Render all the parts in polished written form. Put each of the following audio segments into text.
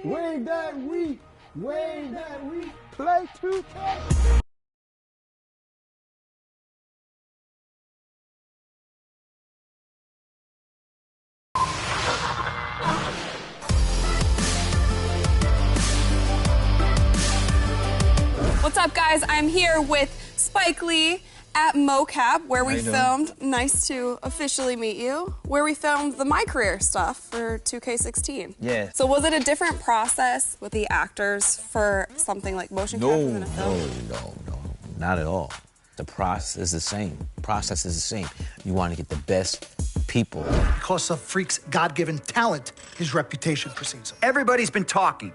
Wave that week. Wave that week. Play 2K. What's up, guys? I'm here with Spike Lee at MoCap, where we filmed. Nice to officially meet you. Where we filmed the My Career stuff for 2K16. Yeah. So was it a different process with the actors for something like motion capture than a film? No, not at all. The process is the same. You want to get the best people. Because of Freak's God-given talent, his reputation precedes him. Everybody's been talking.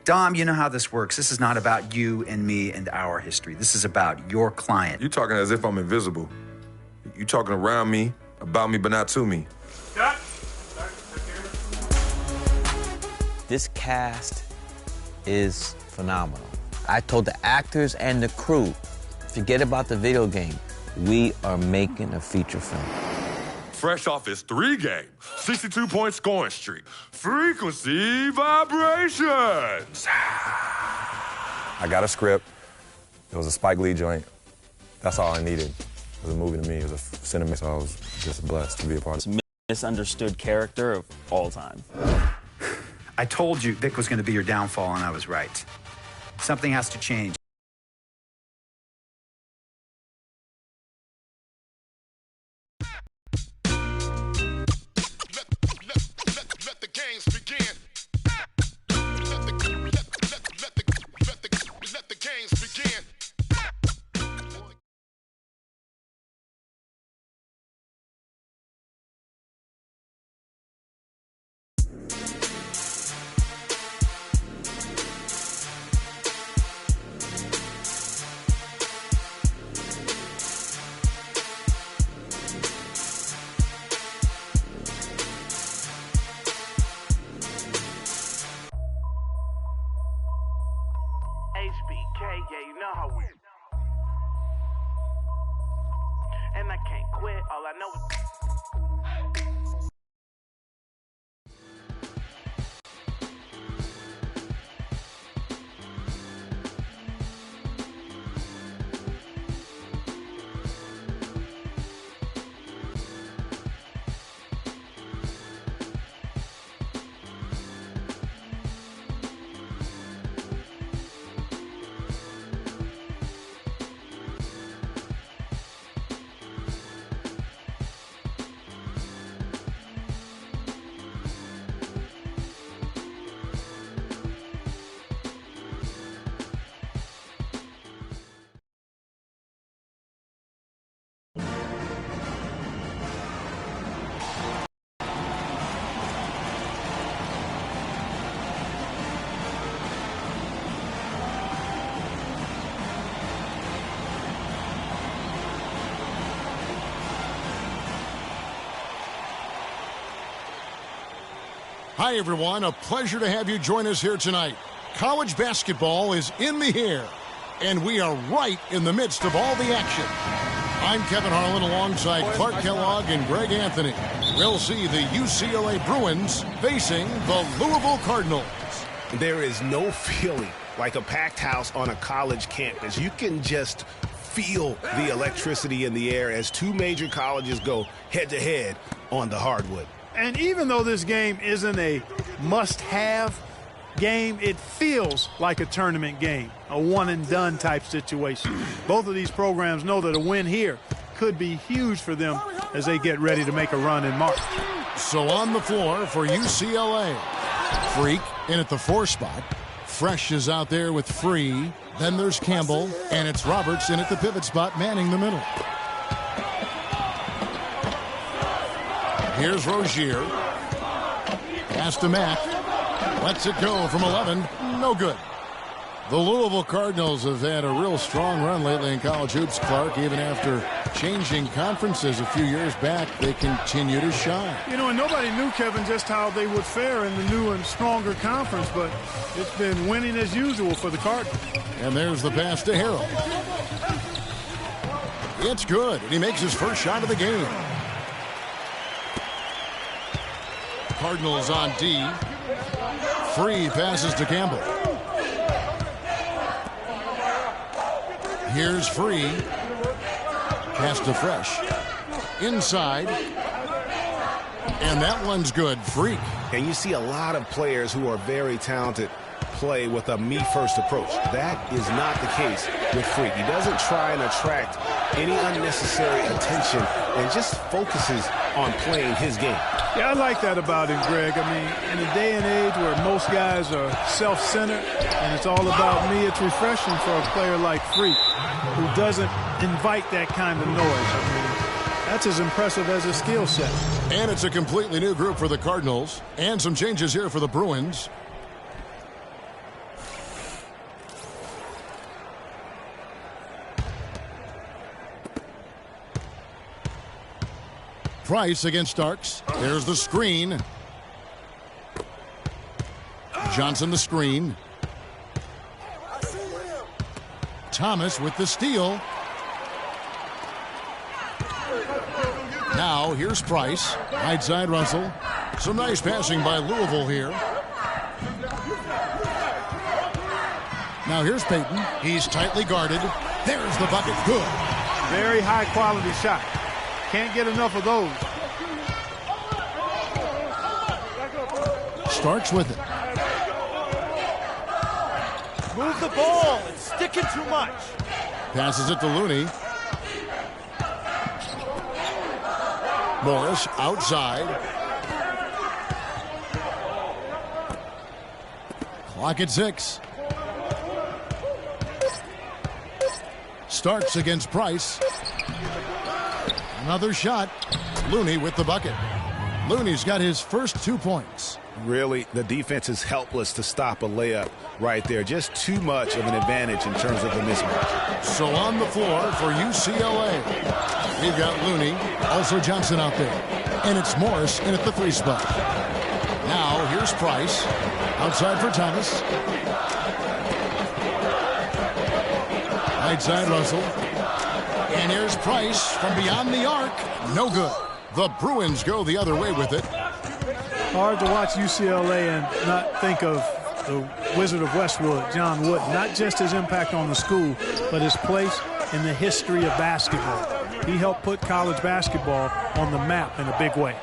Dom, you know how this works. This is not about you and me and our history. This is about your client. You're talking as if I'm invisible. You're talking around me, about me, but not to me. This cast is phenomenal. I told the actors and the crew, forget about the video game. We are making a feature film. Fresh off his 3-game, 62-point scoring streak. Frequency vibrations. I got a script. It was a Spike Lee joint. That's all I needed. It was a movie to me. It was a cinema, so I was just blessed to be a part of it. Misunderstood character of all time. I told you Vic was going to be your downfall, and I was right. Something has to change. Yeah, you know how we. And I can't quit, all I know is. Hi, everyone. A pleasure to have you join us here tonight. College basketball is in the air, and we are right in the midst of all the action. I'm Kevin Harlan alongside Clark Kellogg and Greg Anthony. We'll see the UCLA Bruins facing the Louisville Cardinals. There is no feeling like a packed house on a college campus. You can just feel the electricity in the air as two major colleges go head-to-head on the hardwood. And even though this game isn't a must-have game, it feels like a tournament game, a one-and-done type situation. Both of these programs know that a win here could be huge for them as they get ready to make a run in March. So on the floor for UCLA, Freak in at the 4 spot. Fresh is out there with Free. Then there's Campbell, and it's Roberts in at the pivot spot, manning the middle. Here's Rozier. Pass to Mack. Lets it go from 11. No good. The Louisville Cardinals have had a real strong run lately in college hoops, Clark. Even after changing conferences a few years back, they continue to shine. You know, and nobody knew, Kevin, just how they would fare in the new and stronger conference, but it's been winning as usual for the Cardinals. And there's the pass to Harrell. It's good, and he makes his first shot of the game. Cardinals on D. Free passes to Campbell. Here's Free. Pass to Fresh. Inside. And that one's good. Freak. And you see a lot of players who are very talented play with a me-first approach. That is not the case with Freak. He doesn't try and attract any unnecessary attention and just focuses on playing his game. Yeah, I like that about him, Greg. I mean, in a day and age where most guys are self-centered and it's all about me, it's refreshing for a player like Freak who doesn't invite that kind of noise. I mean, that's as impressive as his skill set. And it's a completely new group for the Cardinals. And some changes here for the Bruins. Price against Starks. There's the screen. Johnson the screen. Thomas with the steal. Now here's Price. Right side Russell. Some nice passing by Louisville here. Now here's Peyton. He's tightly guarded. There's the bucket. Good. Very high quality shot. Can't get enough of those. Starks with it. Move the ball. It's sticking too much. Passes it to Looney. Morris outside. Clock at 6. Starks against Price. Another shot. Looney with the bucket. Looney's got his first 2 points. Really, the defense is helpless to stop a layup right there. Just too much of an advantage in terms of the mismatch. So on the floor for UCLA, we've got Looney, also Johnson out there. And it's Morris in at the 3 spot. Now here's Price. Outside for Thomas. Right side Russell. And here's Price from beyond the arc. No good. The Bruins go the other way with it. Hard to watch UCLA and not think of the Wizard of Westwood, John Wooden. Not just his impact on the school, but his place in the history of basketball. He helped put college basketball on the map in a big way.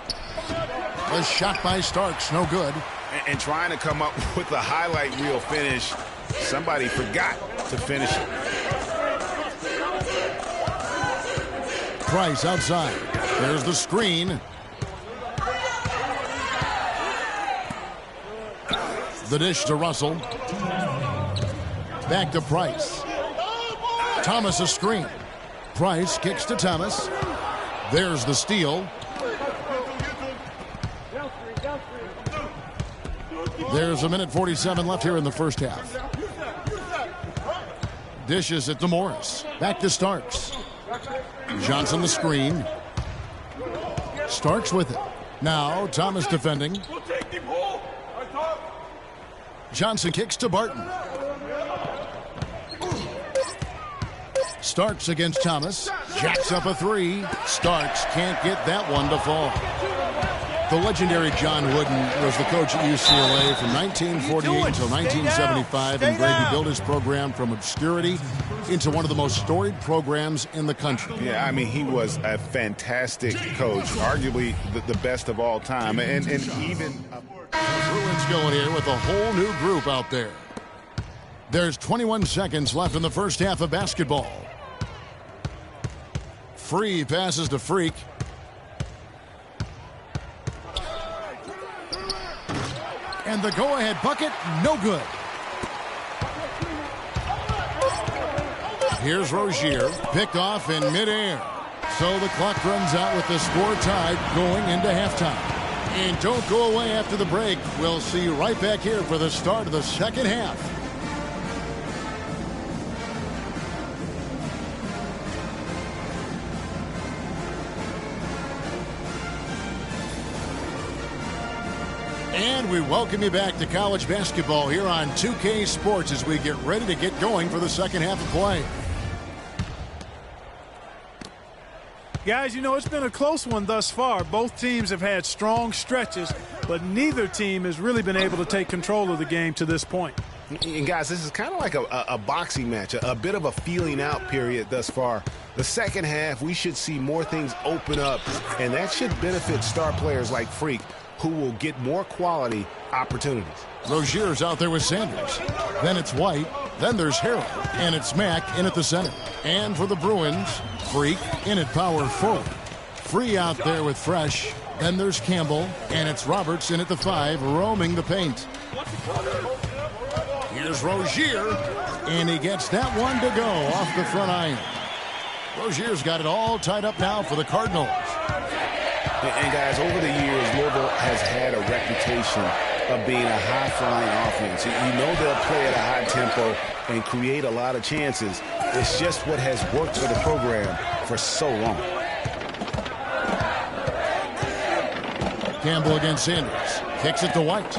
A shot by Starks, no good. And trying to come up with the highlight reel finish, somebody forgot to finish it. Price outside. There's the screen. The dish to Russell. Back to Price. Thomas a screen. Price kicks to Thomas. There's the steal. There's 1:47 left here in the first half. Dishes it to Morris. Back to Starks. Johnson the screen. Starks with it. Now Thomas defending. Johnson kicks to Barton. Starks against Thomas. Jacks up a 3. Starks can't get that one to fall. The legendary John Wooden was the coach at UCLA from 1948 until 1975, and Greg, he built his program from obscurity into one of the most storied programs in the country. Yeah, I mean, he was a fantastic coach, arguably the best of all time, and even... Bruins going here with a whole new group out there. There's 21 seconds left in the first half of basketball. Free passes to Freak. And the go-ahead bucket, no good. Here's Rozier, picked off in midair. So the clock runs out with the score tied going into halftime. And don't go away after the break. We'll see you right back here for the start of the second half. And we welcome you back to college basketball here on 2K Sports as we get ready to get going for the second half of play. Guys, you know, it's been a close one thus far. Both teams have had strong stretches, but neither team has really been able to take control of the game to this point. And guys, this is kind of like a boxing match, a bit of a feeling out period thus far. The second half, we should see more things open up, and that should benefit star players like Freak, who will get more quality opportunities. Rozier's out there with Sanders. Then it's White. Then there's Harrell. And it's Mack in at the center. And for the Bruins, Freak in at power forward. Free out there with Fresh. Then there's Campbell. And it's Roberts in at the 5, roaming the paint. Here's Rozier. And he gets that one to go off the front iron. Rozier's got it all tied up now for the Cardinals. And guys, over the years, Louisville has had a reputation of being a high-flying offense. You know they'll play at a high tempo and create a lot of chances. It's just what has worked for the program for so long. Campbell against Sanders. Kicks it to White.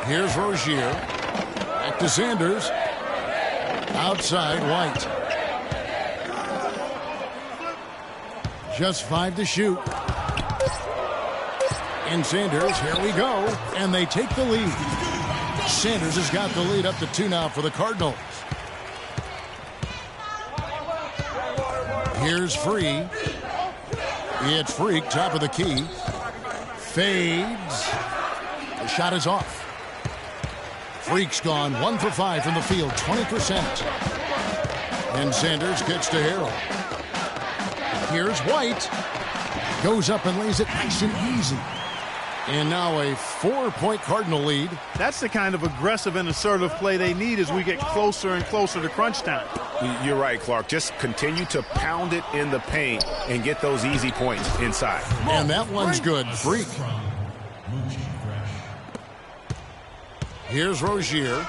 Here's Rozier. Back to Sanders. Outside White. Just 5 to shoot. And Sanders, here we go. And they take the lead. Sanders has got the lead up to 2 now for the Cardinals. Here's Free. It's Freak, top of the key. Fades. The shot is off. Freak's gone 1 for 5 from the field, 20%. And Sanders gets to Harrell. Here's White. Goes up and lays it nice and easy. And now a 4-point Cardinal lead. That's the kind of aggressive and assertive play they need as we get closer and closer to crunch time. You're right, Clark. Just continue to pound it in the paint and get those easy points inside. And that one's good. Freak. Here's Rozier.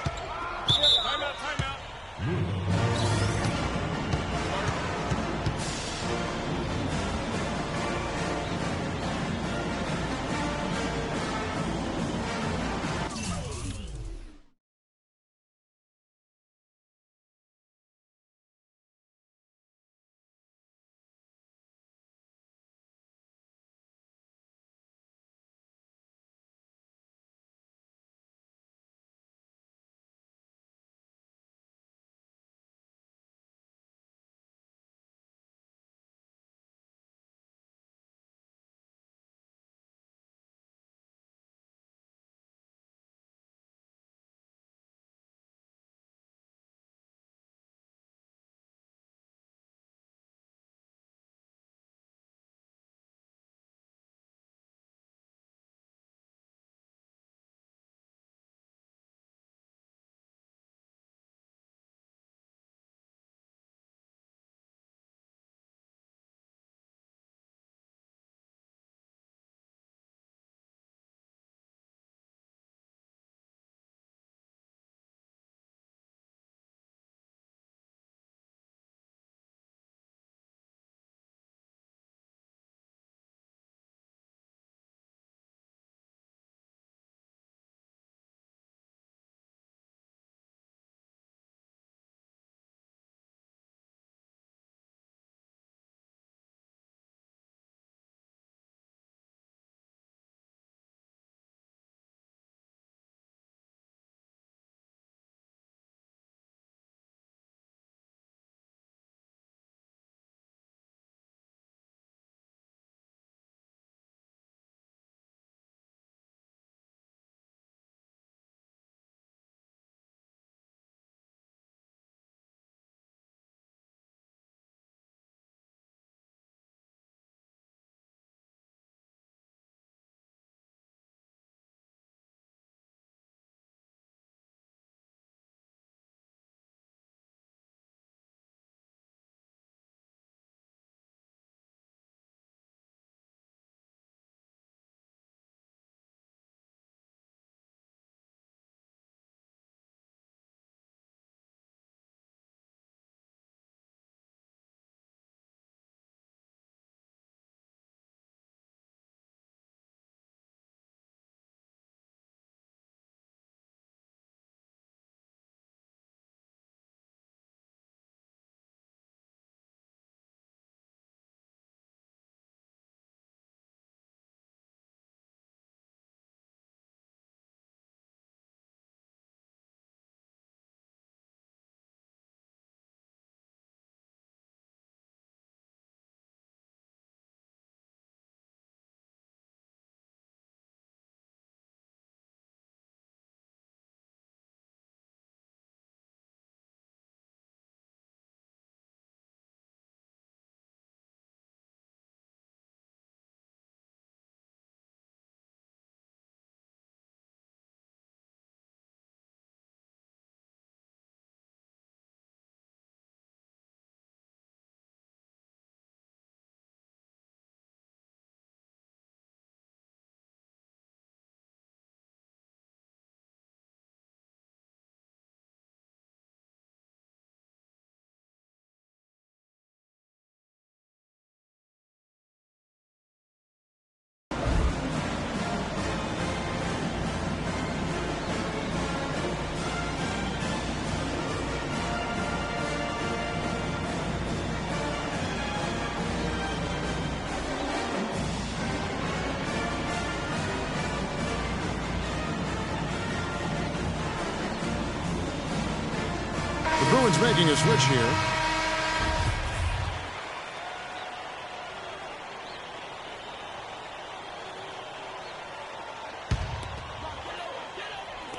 The Bruins making a switch here.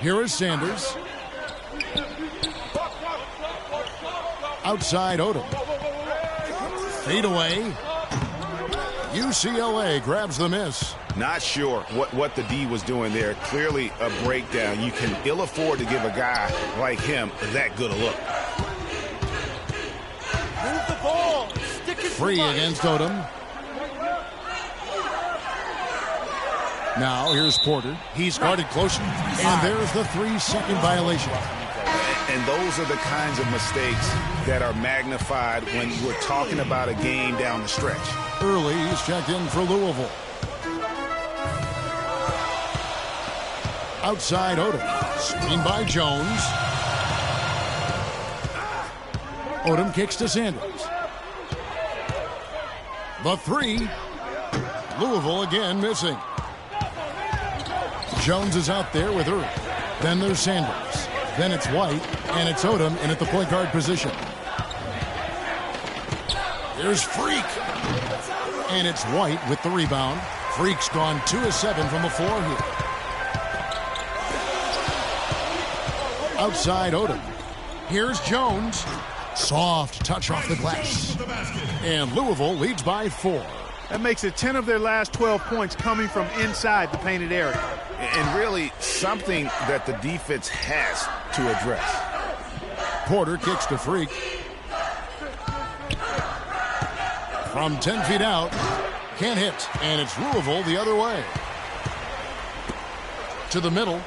Here is Sanders. Outside Odom. Fade away. UCLA grabs the miss. Not sure what the D was doing there. Clearly a breakdown. You can ill afford to give a guy like him that good a look. Move the ball. Stick it Free against Odom. Now here's Porter. He's guarded closely. And there's the 3-second violation. And those are the kinds of mistakes that are magnified when we're talking about a game down the stretch. Early, he's checked in for Louisville. Outside Odom. Screen by Jones. Odom kicks to Sanders. The 3. Louisville again missing. Jones is out there with Earl. Then there's Sanders. Then it's White, and it's Odom in at the point guard position. There's Freak. And it's White with the rebound. Freak's gone 2 of 7 from the floor here. Outside Odom. Here's Jones. Soft touch off the glass. And Louisville leads by 4. That makes it 10 of their last 12 points coming from inside the painted area. And really something that the defense has to address. Porter kicks to Freak. From 10 feet out. Can't hit. And it's Louisville the other way. To the middle.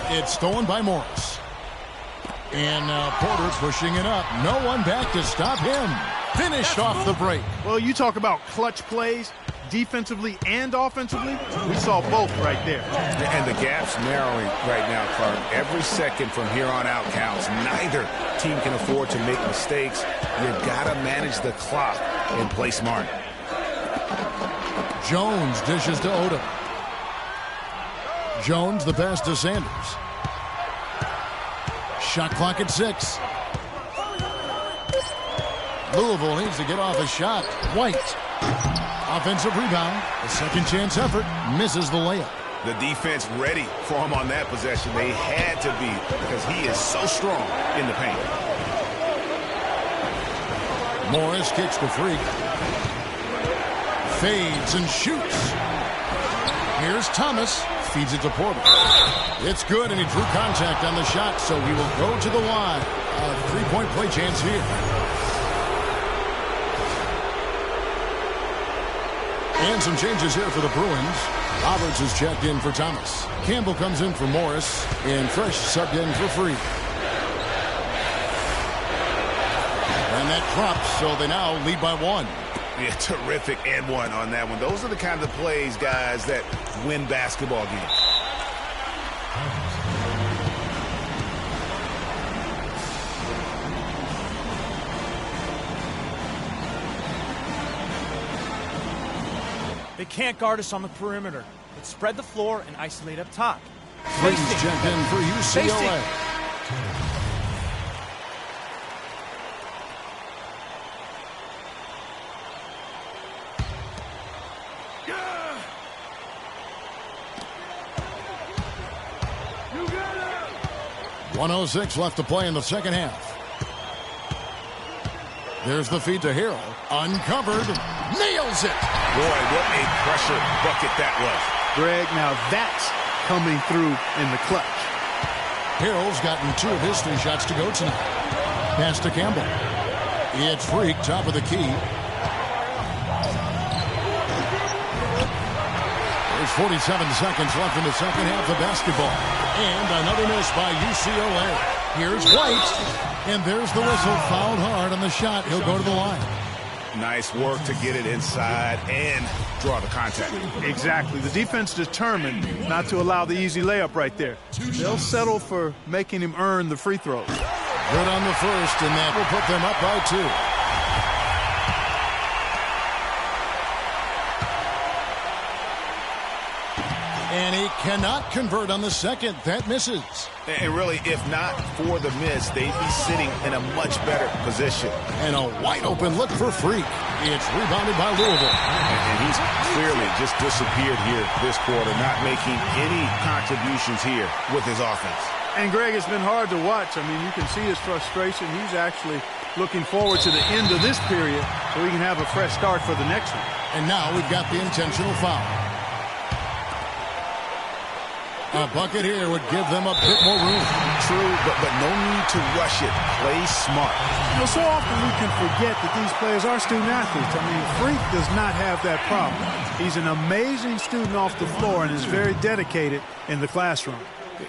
It's stolen by Morris. And now Porter pushing it up. No one back to stop him. Finished off the break. Well, you talk about clutch plays, defensively and offensively. We saw both right there. And the gap's narrowing right now, Clark. Every second from here on out counts. Neither team can afford to make mistakes. You've got to manage the clock and play smart. Jones dishes to Odom. Jones the pass to Sanders. Shot clock at 6. Louisville needs to get off a shot. White. Offensive rebound. A second chance effort. Misses the layup. The defense ready for him on that possession. They had to be because he is so strong in the paint. Morris kicks to Freak. Fades and shoots. Here's Thomas. Feeds it to Porter. It's good, and he drew contact on the shot, so he will go to the line. A 3-point play chance here. And some changes here for the Bruins. Roberts is checked in for Thomas. Campbell comes in for Morris, and Fresh subbed in for Freak. And that drops, so they now lead by 1. Yeah, terrific and 1 on that one. Those are the kind of plays, guys, that win basketball games. They can't guard us on the perimeter. Let's spread the floor and isolate up top. Freak's checked in for UCLA. Yeah. 1:06 left to play in the second half. There's the feed to Harrell. Uncovered. Nails it. Boy, what a pressure bucket that was. Greg, now that's coming through in the clutch. Harrell's gotten 2 of his 3 shots to go tonight. Pass to Campbell. It's Freak, top of the key. There's 47 seconds left in the second half of basketball. And another miss by UCLA. Here's White. And there's the whistle. Fouled hard on the shot. He'll go to the line. Nice work to get it inside and draw the contact. Exactly. The defense determined not to allow the easy layup right there. They'll settle for making him earn the free throws. Good on the first, and that will put them up by 2. And he cannot convert on the second. That misses. And really, if not for the miss, they'd be sitting in a much better position. And a wide open look for Freak. It's rebounded by Louisville. And he's clearly just disappeared here this quarter, not making any contributions here with his offense. And, Greg, it's been hard to watch. I mean, you can see his frustration. He's actually looking forward to the end of this period so he can have a fresh start for the next one. And now we've got the intentional foul. A bucket here would give them a bit more room. True, but no need to rush it. Play smart. You know, so often we can forget that these players are student athletes. I mean, Freak does not have that problem. He's an amazing student off the floor and is very dedicated in the classroom.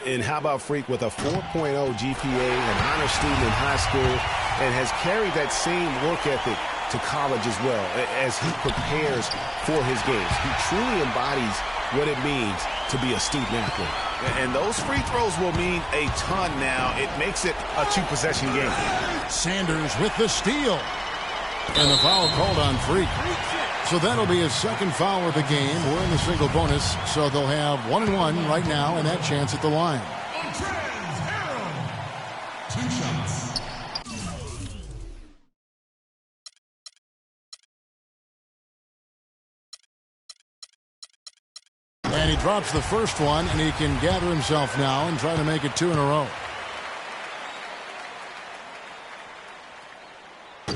And how about Freak with a 4.0 GPA, an honor student in high school, and has carried that same work ethic to college as well as he prepares for his games. He truly embodies what it means to be a student athlete. And those free throws will mean a ton now. It makes it a two-possession game. Sanders with the steal. And the foul called on Freak. So that'll be his second foul of the game. We're in the single bonus, so they'll have 1-1 right now and that chance at the line. 2 shots. And he drops the first one, and he can gather himself now and try to make it 2 in a row.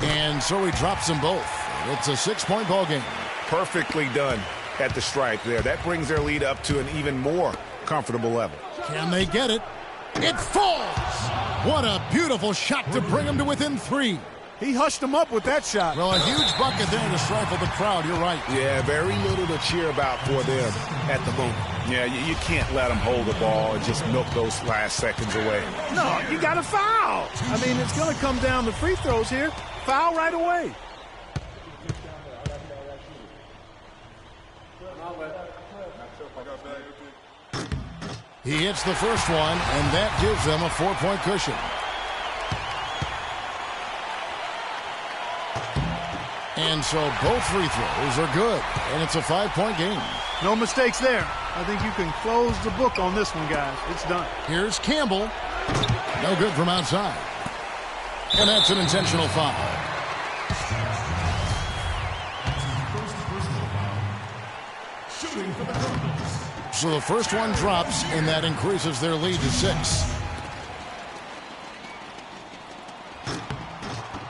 And so he drops them both. It's a 6-point ball game. Perfectly done at the stripe there. That brings their lead up to an even more comfortable level. Can they get it? It falls! What a beautiful shot to bring them to within 3. He hushed them up with that shot. Well, a huge bucket there to stifle the crowd. You're right. Yeah, very little to cheer about for them at the moment. Yeah, you can't let them hold the ball and just milk those last seconds away. No, you got to foul. I mean, it's going to come down to free throws here. Foul right away. He hits the first one, and that gives them a 4-point cushion. And so both free throws are good, and it's a 5-point game. No mistakes there. I think you can close the book on this one, guys. It's done. Here's Campbell. No good from outside. And that's an intentional foul. So the first one drops, and that increases their lead to 6.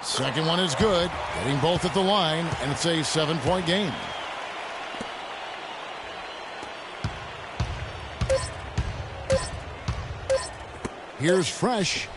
Second one is good, getting both at the line, and it's a 7-point game. Here's Fresh,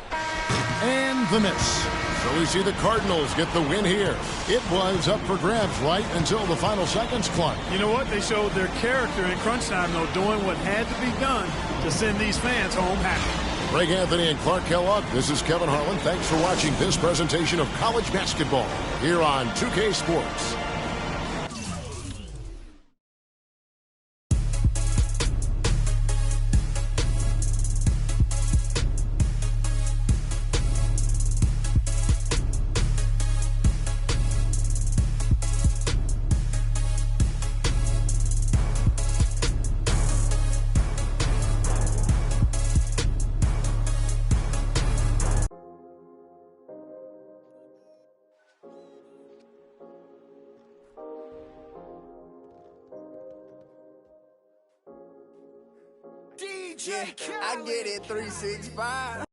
and the miss. So we see the Cardinals get the win here. It was up for grabs right until the final seconds, Clark. You know what? They showed their character in crunch time, though, doing what had to be done to send these fans home happy. Greg Anthony and Clark Kellogg, this is Kevin Harlan. Thanks for watching this presentation of college basketball here on 2K Sports. I get it, 365.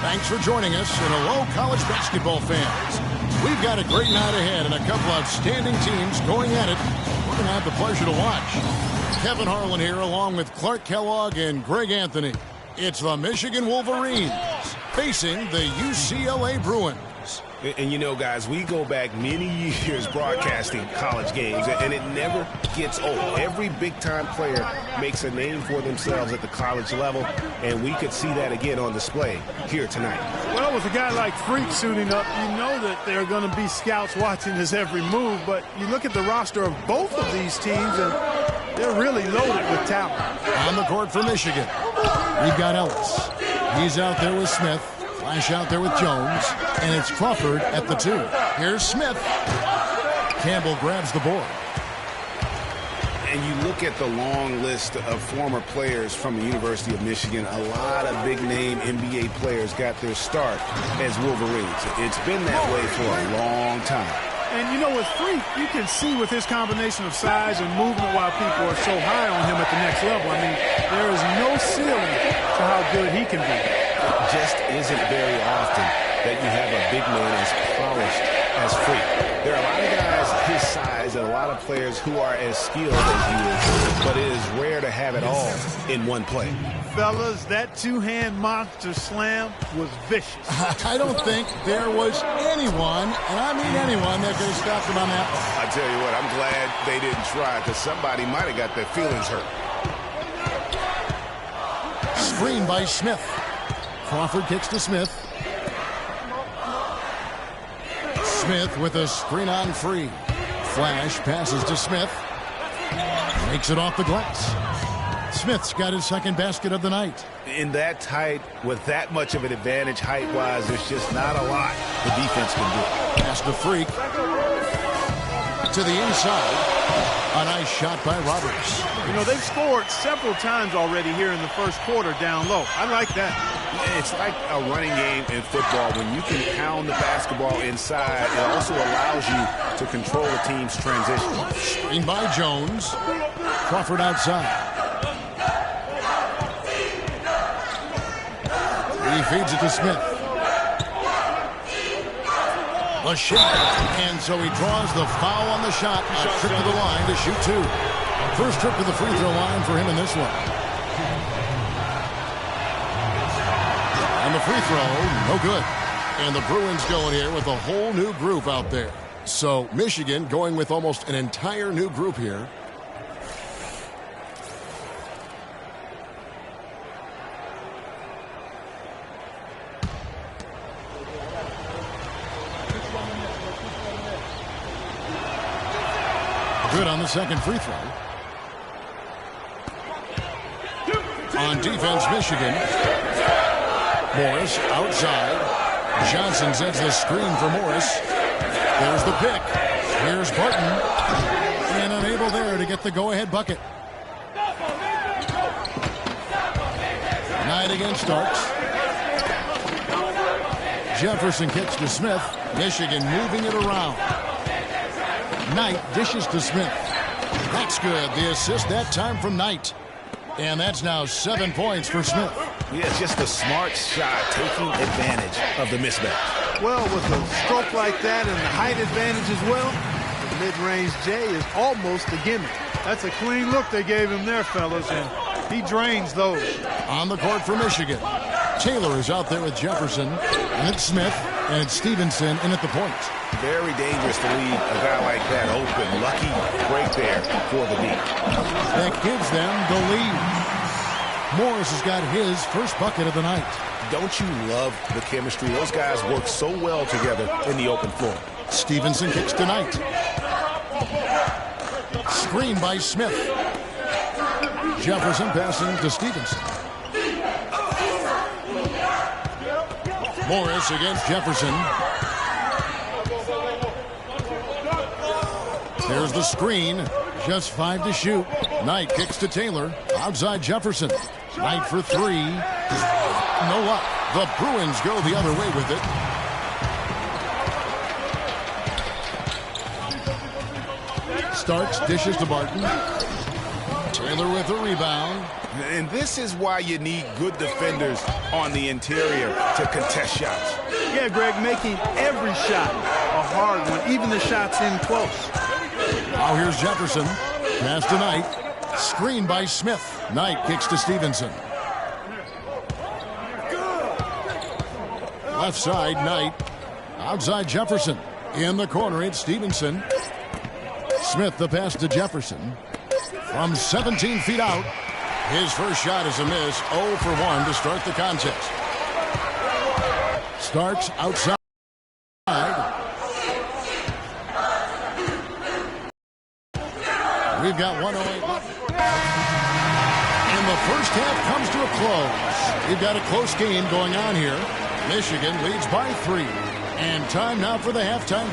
Thanks for joining us. And hello, college basketball fans. We've got a great night ahead and a couple outstanding teams going at it. We're going to have the pleasure to watch. Kevin Harlan here along with Clark Kellogg and Greg Anthony. It's the Michigan Wolverines facing the UCLA Bruins. And you know, guys, we go back many years broadcasting college games, and it never gets old. Every big-time player makes a name for themselves at the college level, and we could see that again on display here tonight. Well, with a guy like Freak suiting up, you know that there are going to be scouts watching his every move, but you look at the roster of both of these teams, and they're really loaded with talent. On the court for Michigan, we've got Ellis. He's out there with Smith. Flash out there with Jones, and it's Crawford at the 2. Here's Smith. Campbell grabs the board. And you look at the long list of former players from the University of Michigan, a lot of big-name NBA players got their start as Wolverines. It's been that way for a long time. And you know, with Freak, you can see with his combination of size and movement why people are so high on him at the next level. I mean, there is no ceiling to how good he can be. It just isn't very often that you have a big man as polished as Freak. There are a lot of guys his size and a lot of players who are as skilled as he is, but it is rare to have it all in one play. Fellas, that two-hand monster slam was vicious. I don't think there was anyone, and I mean anyone, that could have stopped him on that one. I tell you what, I'm glad they didn't try, because somebody might have got their feelings hurt. Screen by Smith. Crawford kicks to Smith. Smith with a screen on free. Flash passes to Smith. Makes it off the glass. Smith's got his second basket of the night. In that tight, with that much of an advantage height-wise, there's just not a lot the defense can do. Pass to Freak. To the inside. A nice shot by Roberts. You know, they've scored several times already here in the first quarter down low. I like that. It's like a running game in football. When you can pound the basketball inside, it also allows you to control the team's transition. Screen by Jones. Crawford outside. He feeds it to Smith. The shot, and so he draws the foul on the shot. A trip to the line to shoot 2. First trip to the free throw line for him in this one. And the free throw, no good. And the Bruins going here with a whole new group out there. So Michigan going with almost an entire new group here. Good on the second free throw. On defense, Michigan. Morris outside. Johnson sets the screen for Morris. There's the pick. Here's Barton. And unable there to get the go-ahead bucket. Knight against Starks. Jefferson kicks to Smith. Michigan moving it around. Knight dishes to Smith. That's good. The assist that time from Knight. And that's now 7 points for Smith. Yeah, it's just a smart shot, taking advantage of the mismatch. Well, with a stroke like that and the height advantage as well, the mid-range J is almost a gimmick. That's a clean look they gave him there, fellas, and he drains those. On the court for Michigan. Taylor is out there with Jefferson, and it's Smith, and it's Stevenson in at the point. Very dangerous to leave a guy like that open. Lucky break there for the D. That gives them the lead. Morris has got his first bucket of the night. Don't you love the chemistry? Those guys work so well together in the open floor. Stevenson kicks to Knight. Screen by Smith. Jefferson passing to Stevenson. Morris against Jefferson. There's the screen. Just 5 to shoot. Knight kicks to Taylor. Outside Jefferson. Knight for 3. No luck. The Bruins go the other way with it. Starks dishes to Barton. Taylor with the rebound. And this is why you need good defenders on the interior to contest shots. Yeah, Greg, making every shot a hard one, even the shots in close. Now here's Jefferson. Pass to Knight. Screen by Smith. Knight kicks to Stevenson. Left side, Knight. Outside Jefferson. In the corner, it's Stevenson. Smith, the pass to Jefferson. From 17 feet out. His first shot is a miss. 0 for 1 to start the contest. Starts outside. We've got 1:08 left. And the first half comes to a close. We've got a close game going on here. Michigan leads by 3. And time now for the halftime.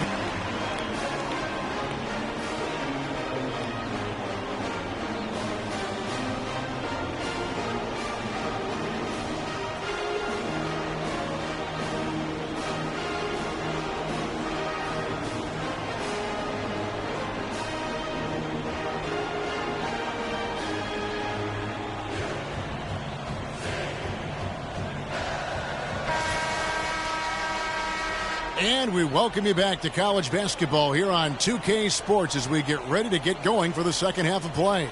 And we welcome you back to college basketball here on 2K Sports as we get ready to get going for the second half of play.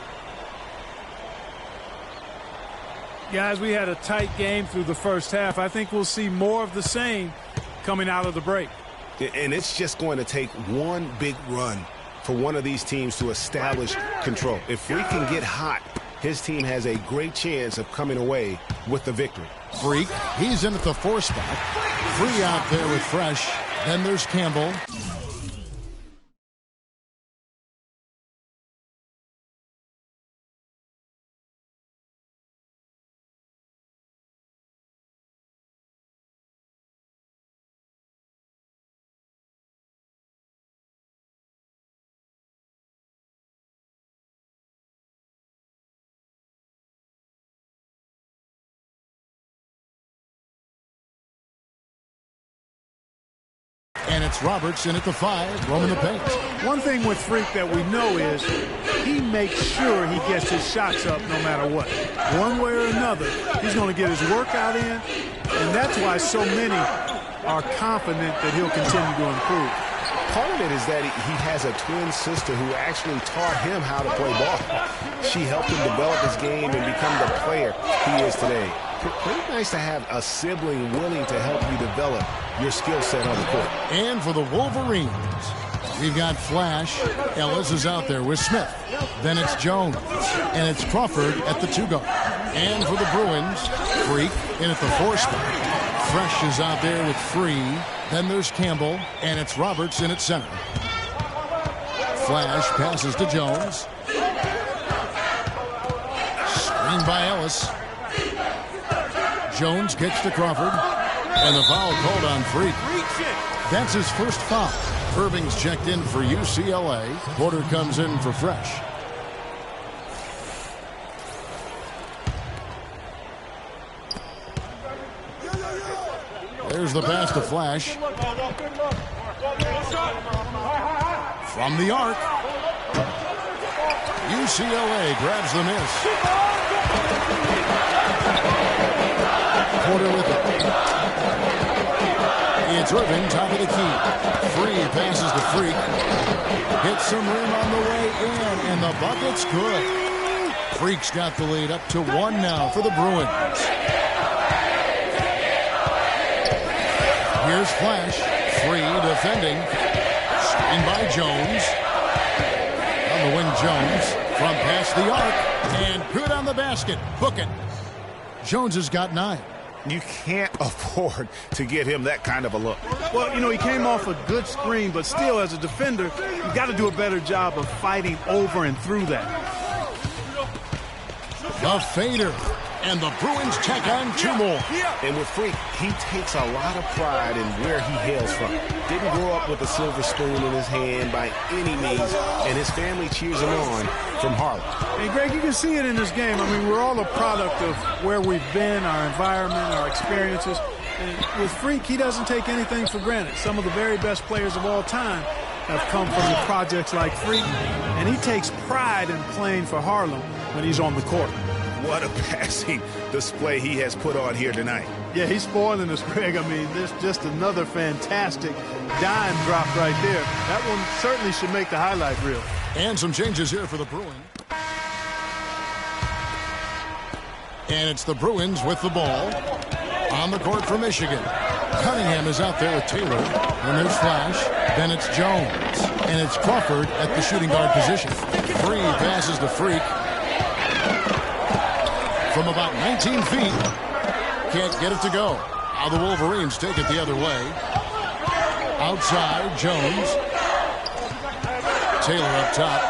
Guys, we had a tight game through the first half. I think we'll see more of the same coming out of the break. And it's just going to take one big run for one of these teams to establish control. If Freak can get hot, his team has a great chance of coming away with the victory. Freak, he's in at the 4 spot. Free out there with Fresh. Then there's Campbell. And it's Robertson at the 5, roaming the paint. One thing with Freak that we know is he makes sure he gets his shots up no matter what. One way or another, he's going to get his workout in, and that's why so many are confident that he'll continue to improve. Part of it is that he has a twin sister who actually taught him how to play ball. She helped him develop his game and become the player he is today. Pretty nice to have a sibling willing to help you develop your skill set on the court. And for the Wolverines, we've got Flash. Ellis is out there with Smith. Then it's Jones. And it's Crawford at the 2 guard. And for the Bruins, Freak in at the 4 spot. Fresh is out there with Free. Then there's Campbell. And it's Roberts in at center. Flash passes to Jones. Screen by Ellis. Jones kicks to Crawford. And the foul called on Freak. That's his first foul. Irving's checked in for UCLA. Porter comes in for Fresh. There's the pass to Flash. From the arc. UCLA grabs the miss. Porter with it. It's Irving, top of the key. Free passes to Freak. Hits some rim on the way in, and the bucket's good. Freak's got the lead up to 1 now for the Bruins. Here's Flash. Free defending. Screen by Jones. On the wing, Jones. From past the arc. And good on the basket. Book it. Jones has got 9. You can't afford to get him that kind of a look. Well, you know, he came off a good screen, but still, as a defender, you got to do a better job of fighting over and through that. The fader. And the Bruins check on 2 more. And with Freak, he takes a lot of pride in where he hails from. Didn't grow up with a silver spoon in his hand by any means, and his family cheers him on from Harlem. And Greg, you can see it in this game. I mean, we're all a product of where we've been, our environment, our experiences. And with Freak, he doesn't take anything for granted. Some of the very best players of all time have come from the projects like Freak, and he takes pride in playing for Harlem when he's on the court. What a passing display he has put on here tonight. Yeah, he's spoiling us, Greg. I mean, there's just another fantastic dime drop right there. That one certainly should make the highlight reel. And some changes here for the Bruins. And it's the Bruins with the ball on the court for Michigan. Cunningham is out there with Taylor. And there's Flash. Then it's Jones. And it's Crawford at the shooting guard position. Free passes to Freak. From about 19 feet. Can't get it to go. Now the Wolverines take it the other way. Outside, Jones. Taylor up top.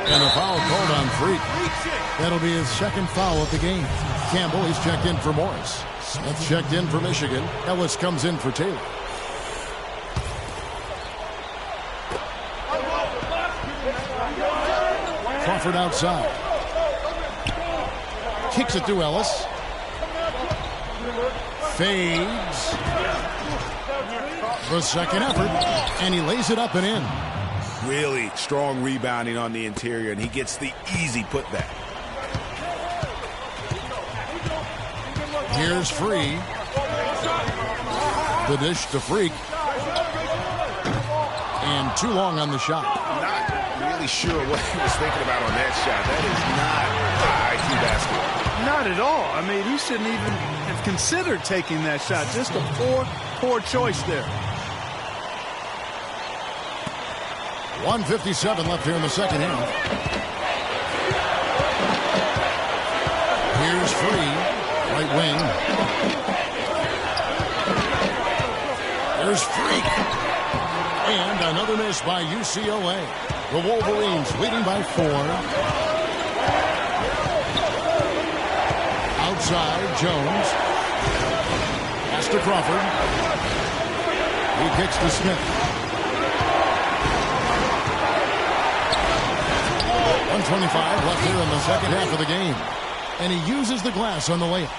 And a foul called on Freak. That'll be his second foul of the game. Campbell, he's checked in for Morris. Smith checked in for Michigan. Ellis comes in for Taylor. Crawford outside. Kicks it to Ellis. Fades. The second effort. And he lays it up and in. Really strong rebounding on the interior, and he gets the easy putback. Here's Free. The dish to Freak. And too long on the shot. Not really sure what he was thinking about on that shot. That is not IQ basketball. Not at all. I mean, he shouldn't even have considered taking that shot. Just a poor choice there. 1:57 left here in the second half. Here's Free, right wing. There's Freak. And another miss by UCLA. The Wolverines leading by 4. Outside, Jones. Pass to Crawford. He kicks to Smith. 1:25 left here in the second half of the game. And he uses the glass on the layup.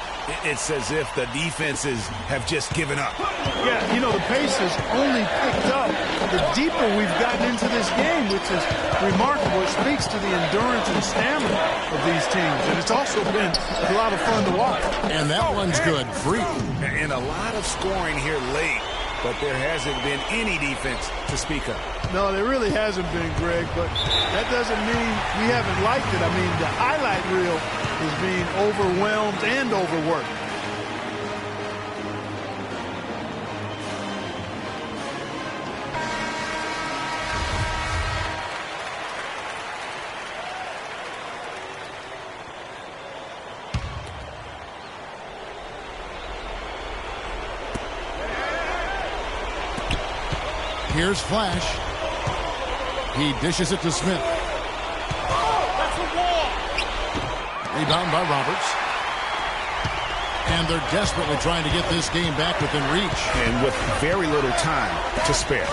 It's as if the defenses have just given up. Yeah, you know, the pace has only picked up the deeper we've gotten into this game, which is remarkable. It speaks to the endurance and stamina of these teams. And it's also been a lot of fun to watch. And that one's good. Free. And a lot of scoring here late, but there hasn't been any defense to speak of. No, there really hasn't been, Greg, but that doesn't mean we haven't liked it. I mean, the highlight reel is being overwhelmed and overworked. Here's Flash. He dishes it to Smith. Rebound by Roberts. And they're desperately trying to get this game back within reach. And with very little time to spare.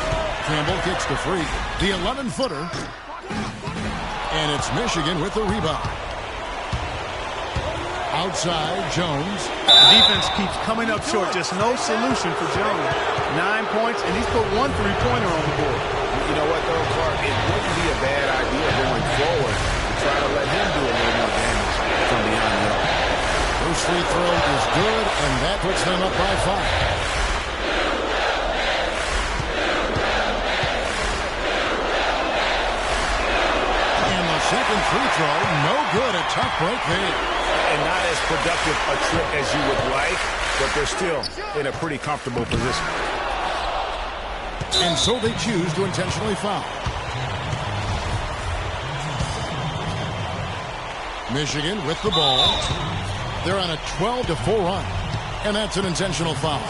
Campbell kicks to Freak. The 11-footer. And it's Michigan with the rebound. Outside, Jones. The defense keeps coming up short. Just no solution for Jones. 9 points, and he's put 1 3-pointer on the board. You know what, though, Clark? It wouldn't be a bad idea going forward to try to let him do a little more damage from beyond the arc. First free throw is good, and that puts them up by 5. And the second free throw, no good. A tough break there. And not as productive a trip as you would like, but they're still in a pretty comfortable position. And so they choose to intentionally foul. Michigan with the ball. They're on a 12-4 run. And that's an intentional foul.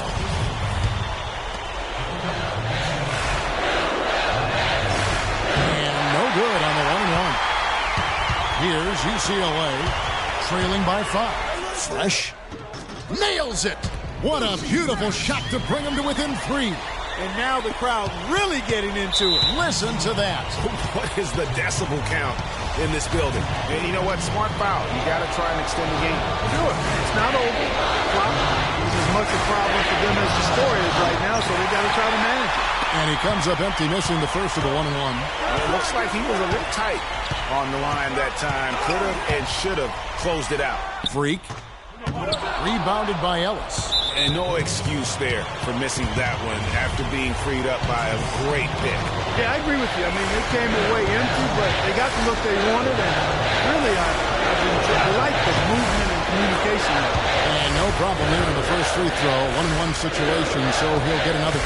And no good on the 1-1. Here's UCLA trailing by 5. Fresh nails it. What a beautiful shot to bring them to within 3. And now the crowd really getting into it. Listen to that. What is the decibel count in this building? And you know what? Smart foul. You got to try and extend the game. Sure. It's not over. It's as much a problem for them as the score is right now, so they got to try to manage it. And he comes up empty, missing the first of the 1-and-1. It looks like he was a little tight on the line that time. Could have and should have closed it out. Freak. Rebounded by Ellis. And no excuse there for missing that one after being freed up by a great pick. Yeah, I agree with you. I mean, they came away empty, but they got the look they wanted, and really, I like the movement and communication there. And no problem there in the first free throw. 1-and-1 situation, so he'll get another.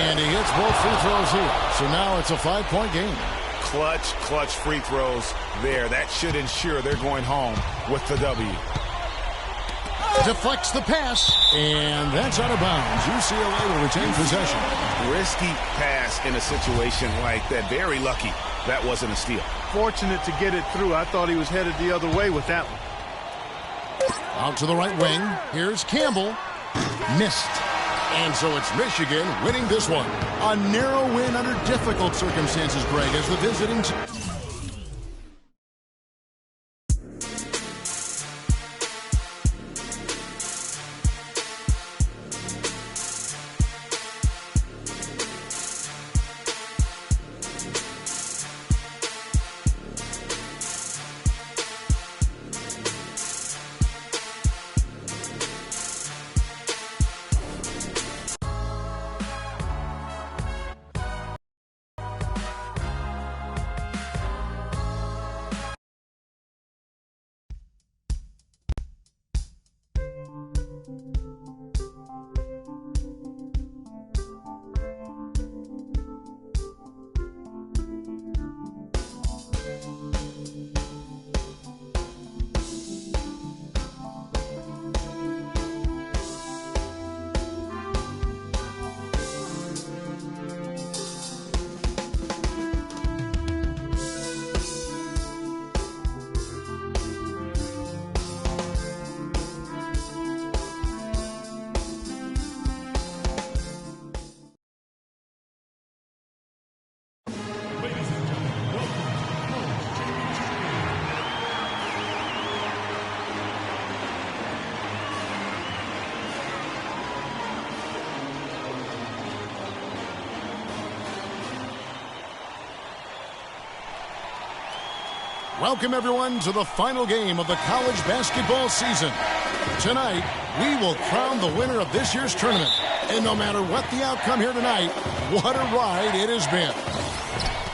And he hits both free throws here. So now it's a 5-point game. Clutch free throws there. That should ensure they're going home with the W. Deflects the pass, and that's out of bounds. UCLA will retain possession. Risky pass in a situation like that. Very lucky that wasn't a steal. Fortunate to get it through. I thought he was headed the other way with that one. Out to the right wing. Here's Campbell. Missed. And so it's Michigan winning this one. A narrow win under difficult circumstances, Greg, as the visiting team. Welcome, everyone, to the final game of the college basketball season. Tonight, we will crown the winner of this year's tournament. And no matter what the outcome here tonight, what a ride it has been.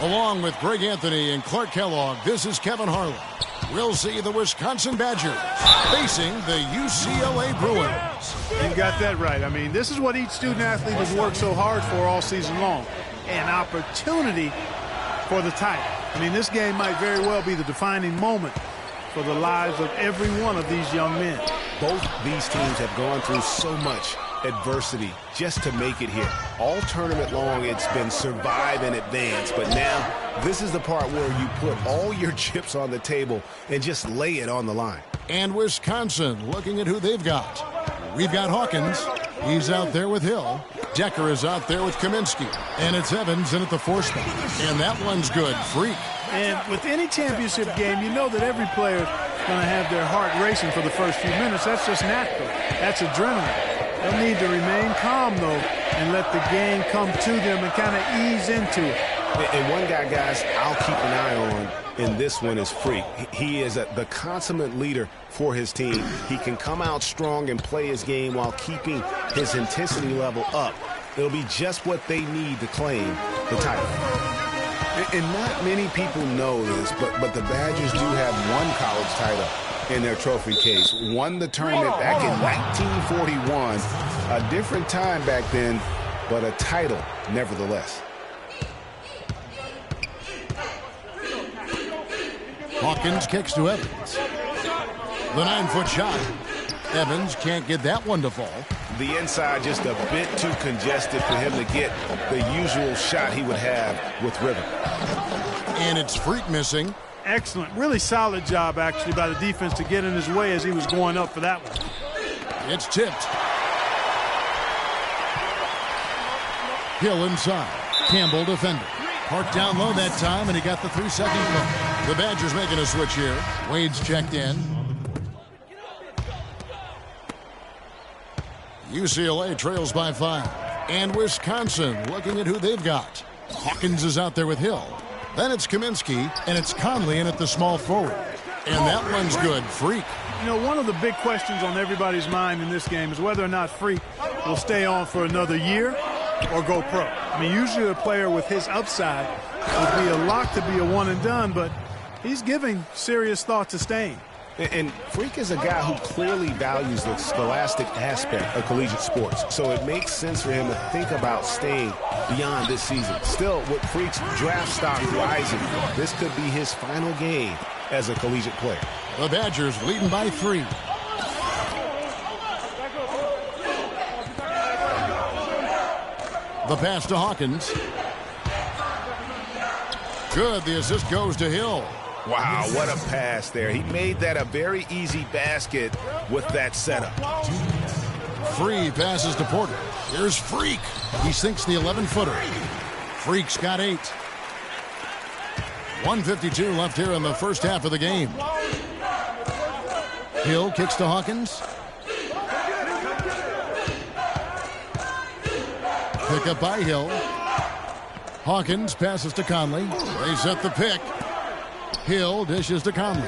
Along with Greg Anthony and Clark Kellogg, this is Kevin Harlan. We'll see the Wisconsin Badgers facing the UCLA Bruins. You got that right. I mean, this is what each student-athlete has worked so hard for all season long. An opportunity for the title. I mean, this game might very well be the defining moment for the lives of every one of these young men. Both these teams have gone through so much adversity just to make it here. All tournament long, it's been survive and advance. But now, this is the part where you put all your chips on the table and just lay it on the line. And Wisconsin looking at who they've got. We've got Hawkins. He's out there with Hill. Decker is out there with Kaminsky. And it's Evans in at the 4 spot. And that one's good. Freak. And with any championship game, you know that every player is going to have their heart racing for the first few minutes. That's just natural. That's adrenaline. They'll need to remain calm, though, and let the game come to them and kind of ease into it. And one guy, guys, I'll keep an eye on in this one is Freak. He is the consummate leader for his team. He can come out strong and play his game while keeping his intensity level up. It'll be just what they need to claim the title. And not many people know this, but the Badgers do have one college title in their trophy case. Won the tournament back in 1941. A different time back then, but a title nevertheless. Hawkins kicks to Evans. The 9-foot shot. Evans can't get that one to fall. The inside just a bit too congested for him to get the usual shot he would have with rhythm. And it's Freak missing. Excellent. Really solid job, actually, by the defense to get in his way as he was going up for that one. It's tipped. Hill inside. Campbell defending. Parked down low that time, and he got the 3-second call. The Badgers making a switch here. Wade's checked in. UCLA trails by 5. And Wisconsin looking at who they've got. Hawkins is out there with Hill. Then it's Kaminsky, and it's Conley in at the small forward. And that one's good. Freak. You know, one of the big questions on everybody's mind in this game is whether or not Freak will stay on for another year or go pro. I mean, usually a player with his upside would be a lock to be a one and done, but he's giving serious thought to staying. And Freak is a guy who clearly values the scholastic aspect of collegiate sports, so it makes sense for him to think about staying beyond this season. Still, with Freak's draft stock rising, this could be his final game as a collegiate player. The Badgers leading by 3. The pass to Hawkins. Good. The assist goes to Hill. Wow, what a pass there. He made that a very easy basket with that setup. Free passes to Porter. Here's Freak. He sinks the 11-footer. Freak's got 8. 1:52 left here in the first half of the game. Hill kicks to Hawkins. Pick up by Hill. Hawkins passes to Conley. They set the pick. Hill dishes to Conley.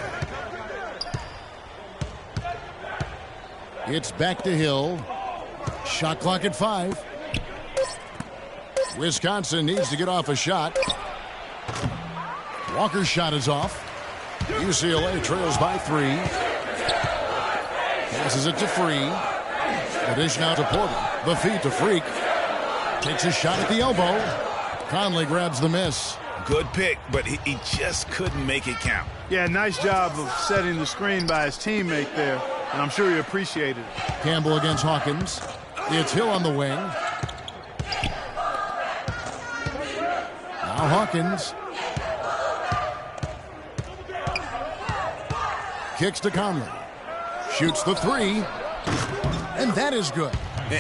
It's back to Hill. Shot clock at 5. Wisconsin needs to get off a shot. Walker's shot is off. UCLA trails by 3. Passes it to Free. The dish now to Porter. The feed to Freak. Takes a shot at the elbow. Conley grabs the miss. Good pick, but he just couldn't make it count. Yeah, nice job of setting the screen by his teammate there, and I'm sure he appreciated it. Campbell against Hawkins. It's Hill on the wing. Now Hawkins. Kicks to Conley. Shoots the 3. And that is good.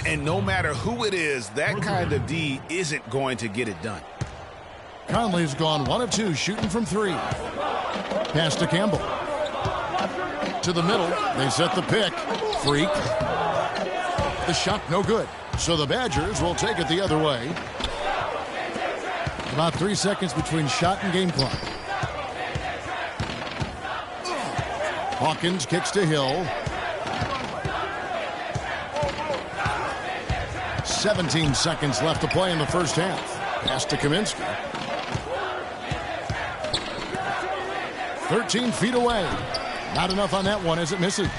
And no matter who it is, that kind of D isn't going to get it done. Conley's gone 1 of 2 shooting from 3. Pass to Campbell. To the middle. They set the pick. Freak. The shot no good. So the Badgers will take it the other way. About 3 seconds between shot and game clock. Hawkins kicks to Hill. 17 seconds left to play in the first half. Pass to Kaminsky. 13 feet away. Not enough on that one as it misses.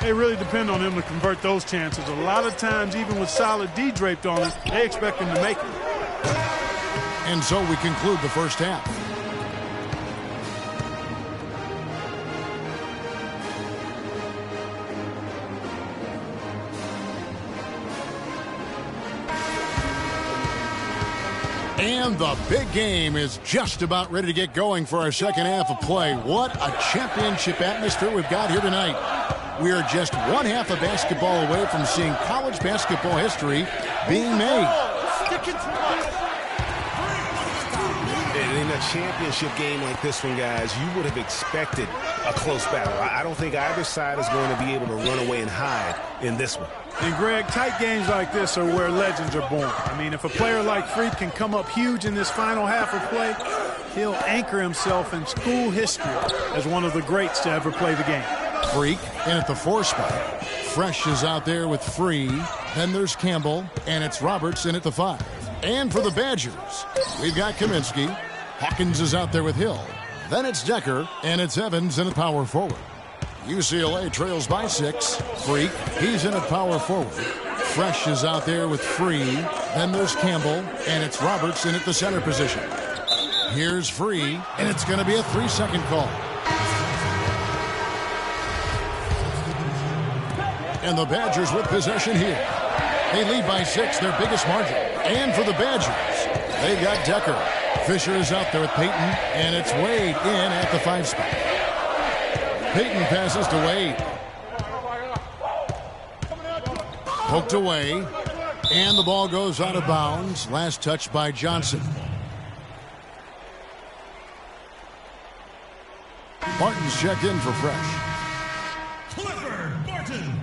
They really depend on him to convert those chances. A lot of times, even with solid D draped on it, they expect him to make it. And so we conclude the first half. And the big game is just about ready to get going for our second half of play. What a championship atmosphere we've got here tonight. We are just one half of basketball away from seeing college basketball history being made. In a championship game like this one, guys, you would have expected a close battle. I don't think either side is going to be able to run away and hide in this one. And, Greg, tight games like this are where legends are born. I mean, if a player like Freak can come up huge in this final half of play, he'll anchor himself in school history as one of the greats to ever play the game. Freak in at the 4 spot. Fresh is out there with Free. Then there's Campbell, and it's Roberts in at the 5. And for the Badgers, we've got Kaminsky. Hawkins is out there with Hill. Then it's Decker, and it's Evans in at power forward. UCLA trails by 6. Freak, he's in at power forward. Fresh is out there with Free. Then there's Campbell, and it's Roberts in at the center position. Here's Free, and it's going to be a 3-second call. And the Badgers with possession here. They lead by 6, their biggest margin. And for the Badgers, they've got Decker. Fisher is out there with Payton, and it's Wade in at the 5 spot. Payton passes to Wade. Poked away, and the ball goes out of bounds. Last touch by Johnson. Martin's checked in for Fresh. Clifford Martin.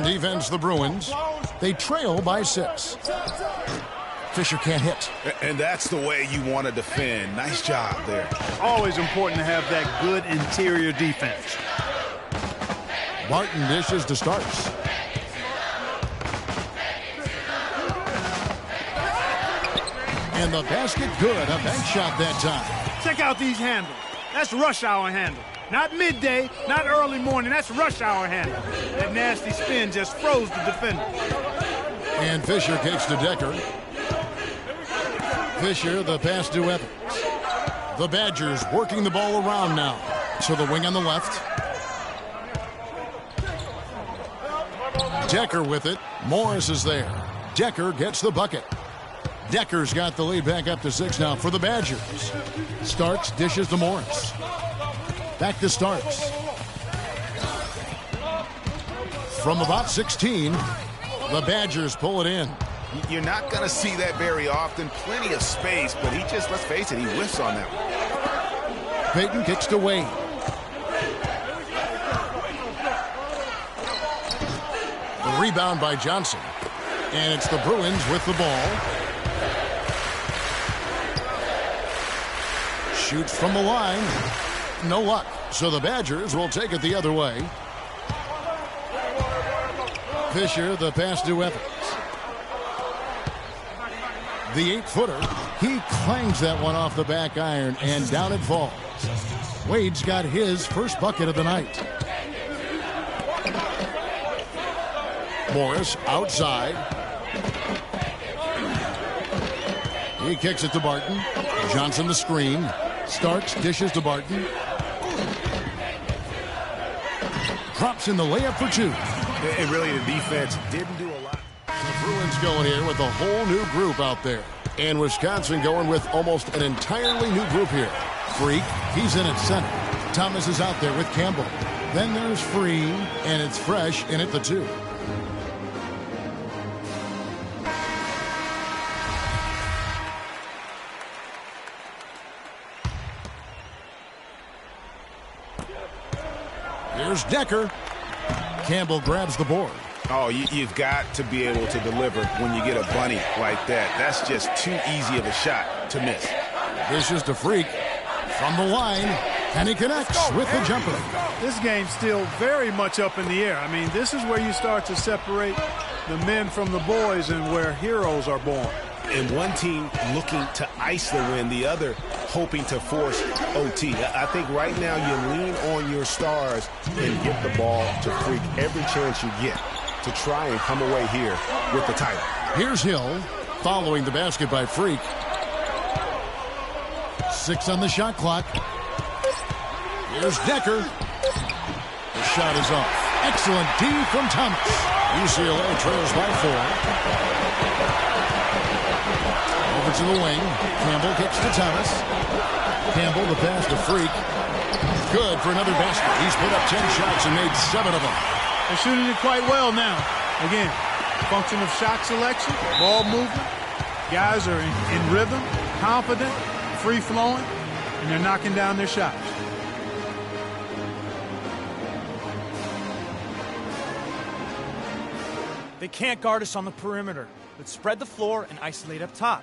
On defense, the Bruins. They trail by 6. Fisher can't hit. And that's the way you want to defend. Nice job there. Always important to have that good interior defense. Barton dishes to Starks. And the basket good. A bank shot that time. Check out these handles. That's rush hour handle. Not midday, not early morning. That's rush hour handle. That nasty spin just froze the defender. And Fisher kicks to Decker. Fisher, the pass to Evans. The Badgers working the ball around now. So the wing on the left. Decker with it. Morris is there. Decker gets the bucket. Decker's got the lead back up to 6 now for the Badgers. Starks dishes to Morris. Back to Starks. From about 16, the Badgers pull it in. You're not going to see that very often. Plenty of space, but he just, let's face it, he whiffs on that one. Payton kicks to Wade. The rebound by Johnson. And it's the Bruins with the ball. Shoots from the line. No luck. So the Badgers will take it the other way. Fisher, the pass to Evans. The 8-footer. He clangs that one off the back iron, and down it falls. Wade's got his first bucket of the night. Morris outside. He kicks it to Barton. Johnson the screen. Starks dishes to Barton. Drops in the layup for 2. And really, the defense didn't do a lot. The Bruins going here with a whole new group out there. And Wisconsin going with almost an entirely new group here. Freak, he's in at center. Thomas is out there with Campbell. Then there's Free, and it's Fresh in at the 2. Here's Decker. Campbell grabs the board. Oh, you've got to be able to deliver when you get a bunny like that. That's just too easy of a shot to miss. This is to Freak from the line, and he connects with the jumper. This game's still very much up in the air. I mean, this is where you start to separate the men from the boys and where heroes are born. And one team looking to ice the win, the other hoping to force OT. I think right now you lean on your stars and get the ball to Freak every chance you get to try and come away here with the title. Here's Hill following the basket by Freak. 6 on the shot clock. Here's Decker. The shot is off. Excellent D from Thomas. UCLA trails by 4. Over to the wing. Campbell kicks to Thomas. Campbell, the pass to Freak. Good for another basket. He's put up 10 shots and made 7 of them. They're shooting it quite well now. Again, function of shot selection, ball movement. Guys are in rhythm, confident, free-flowing, and they're knocking down their shots. They can't guard us on the perimeter. Let's spread the floor and isolate up top.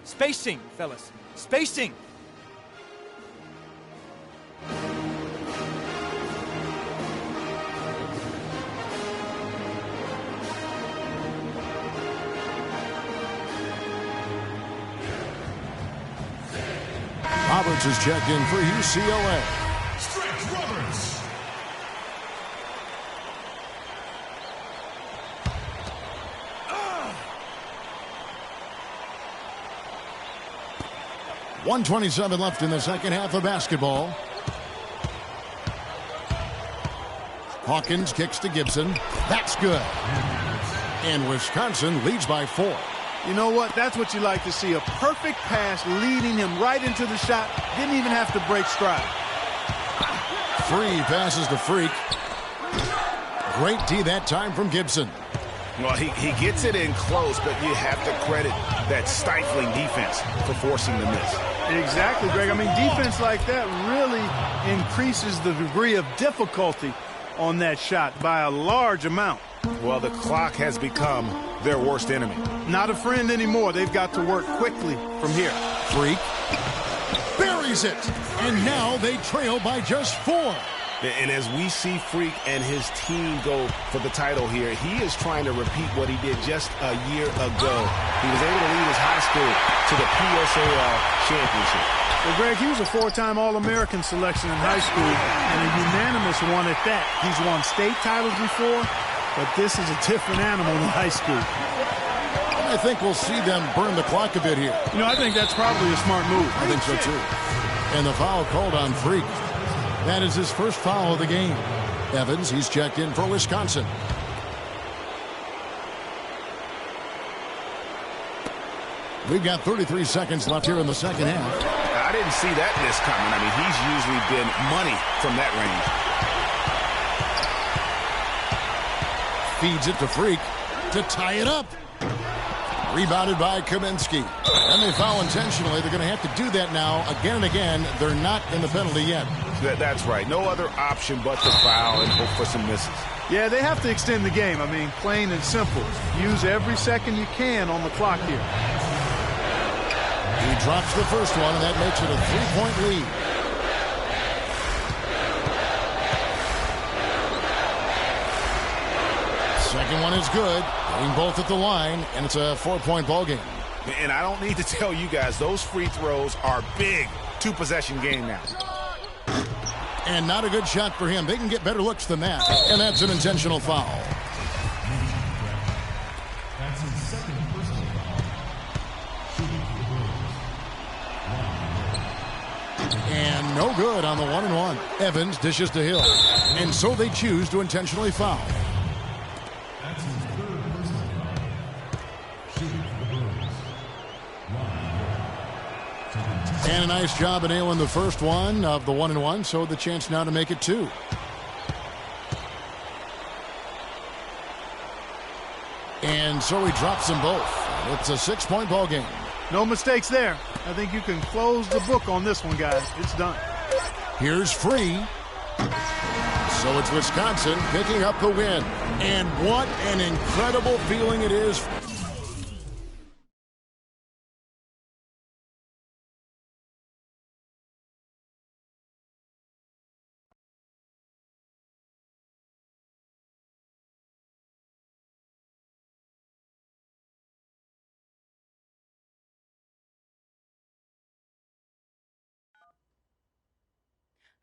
Spacing, fellas. Spacing. Roberts is checked in for UCLA. Stretch Roberts. .127 left in the second half of basketball. Hawkins kicks to Gibson. That's good. And Wisconsin leads by 4. You know what? That's what you like to see. A perfect pass leading him right into the shot. Didn't even have to break stride. Free passes to Freak. Great D that time from Gibson. Well, he gets it in close, but you have to credit that stifling defense for forcing the miss. Exactly, Greg. I mean, defense like that really increases the degree of difficulty on that shot by a large amount. Well, the clock has become their worst enemy. Not a friend anymore. They've got to work quickly from here. Freak buries it, and now they trail by just 4. And as we see Freak and his team go for the title here, he is trying to repeat what he did just a year ago. He was able to lead his high school to the PSAL championship. Well, Greg, he was a 4-time All-American selection in high school and a unanimous one at that. He's won state titles before, but this is a different animal than high school. I think we'll see them burn the clock a bit here. You know, I think that's probably a smart move. I think so, too. And the foul called on Freak. That is his first foul of the game. Evans, he's checked in for Wisconsin. We've got 33 seconds left here in the second half. I didn't see that miss coming. I mean, he's usually been money from that range. Feeds it to Freak to tie it up. Rebounded by Kaminsky. And they foul intentionally. They're going to have to do that now again and again. They're not in the penalty yet. That's right. No other option but to foul and hope for some misses. Yeah, they have to extend the game. I mean, plain and simple. Use every second you can on the clock here. He drops the first one, and that makes it a 3-point lead. Second one is good. Getting both at the line, and it's a 4-point ball game. And I don't need to tell you guys, those free throws are big. 2-possession game now. And not a good shot for him. They can get better looks than that. And that's an intentional foul. And no good on the 1-and-1. Evans dishes to Hill. And so they choose to intentionally foul. And a nice job of nailing the first one of the 1-and-1, so the chance now to make it 2. And so he drops them both. It's a 6-point ball game. No mistakes there. I think you can close the book on this one, guys. It's done. Here's Free. So it's Wisconsin picking up the win. And what an incredible feeling it is.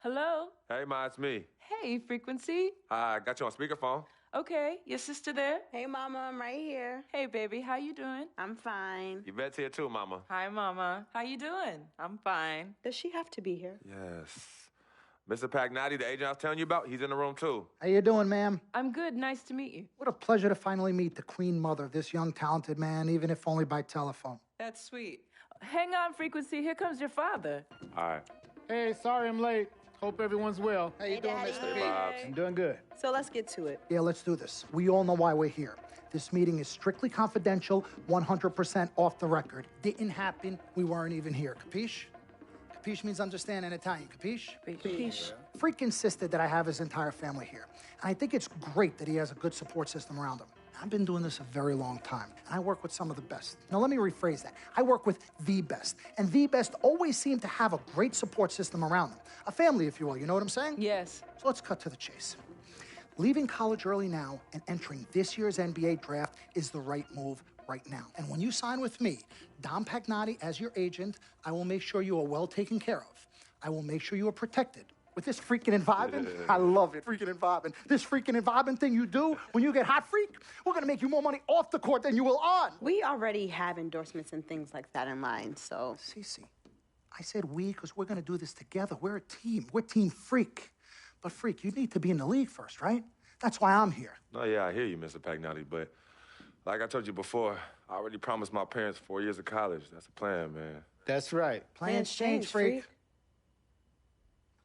Hello? Hey, Ma, it's me. Hey, Frequency. Hi, got you on speakerphone. Okay, your sister there? Hey, Mama, I'm right here. Hey, baby, how you doing? I'm fine. Yvette's here too, Mama. Hi, Mama. How you doing? I'm fine. Does she have to be here? Yes. Mr. Pagnotti, the agent I was telling you about, he's in the room too. How you doing, ma'am? I'm good. Nice to meet you. What a pleasure to finally meet the queen mother of this young, talented man, even if only by telephone. That's sweet. Hang on, Frequency. Here comes your father. All right. Hey, sorry I'm late. Hope everyone's well. How you doing, Mr. P? I'm doing good. So let's get to it. Yeah, let's do this. We all know why we're here. This meeting is strictly confidential, 100% off the record. Didn't happen. We weren't even here. Capiche? Capiche means understand in Italian. Capiche? Capiche. Freak insisted that I have his entire family here. And I think it's great that he has a good support system around him. I've been doing this a very long time, and I work with some of the best. Now, let me rephrase that. I work with the best, and the best always seem to have a great support system around them. A family, if you will. You know what I'm saying? Yes. So let's cut to the chase. Leaving college early now and entering this year's NBA draft is the right move right now. And when you sign with me, Dom Pagnotti, as your agent, I will make sure you are well taken care of. I will make sure you are protected. With this freaking and vibing, I love it, freaking and vibing. This freaking and vibing thing you do when you get hot, freak, we're gonna make you more money off the court than you will on. We already have endorsements and things like that in mind, so. Cece, I said we because we're gonna do this together. We're a team. We're Team Freak. But Freak, you need to be in the league first, right? That's why I'm here. No, yeah, I hear you, Mr. Pagnotti, but like I told you before, I already promised my parents 4 years of college. That's the plan, man. That's right. Plans change, Freak.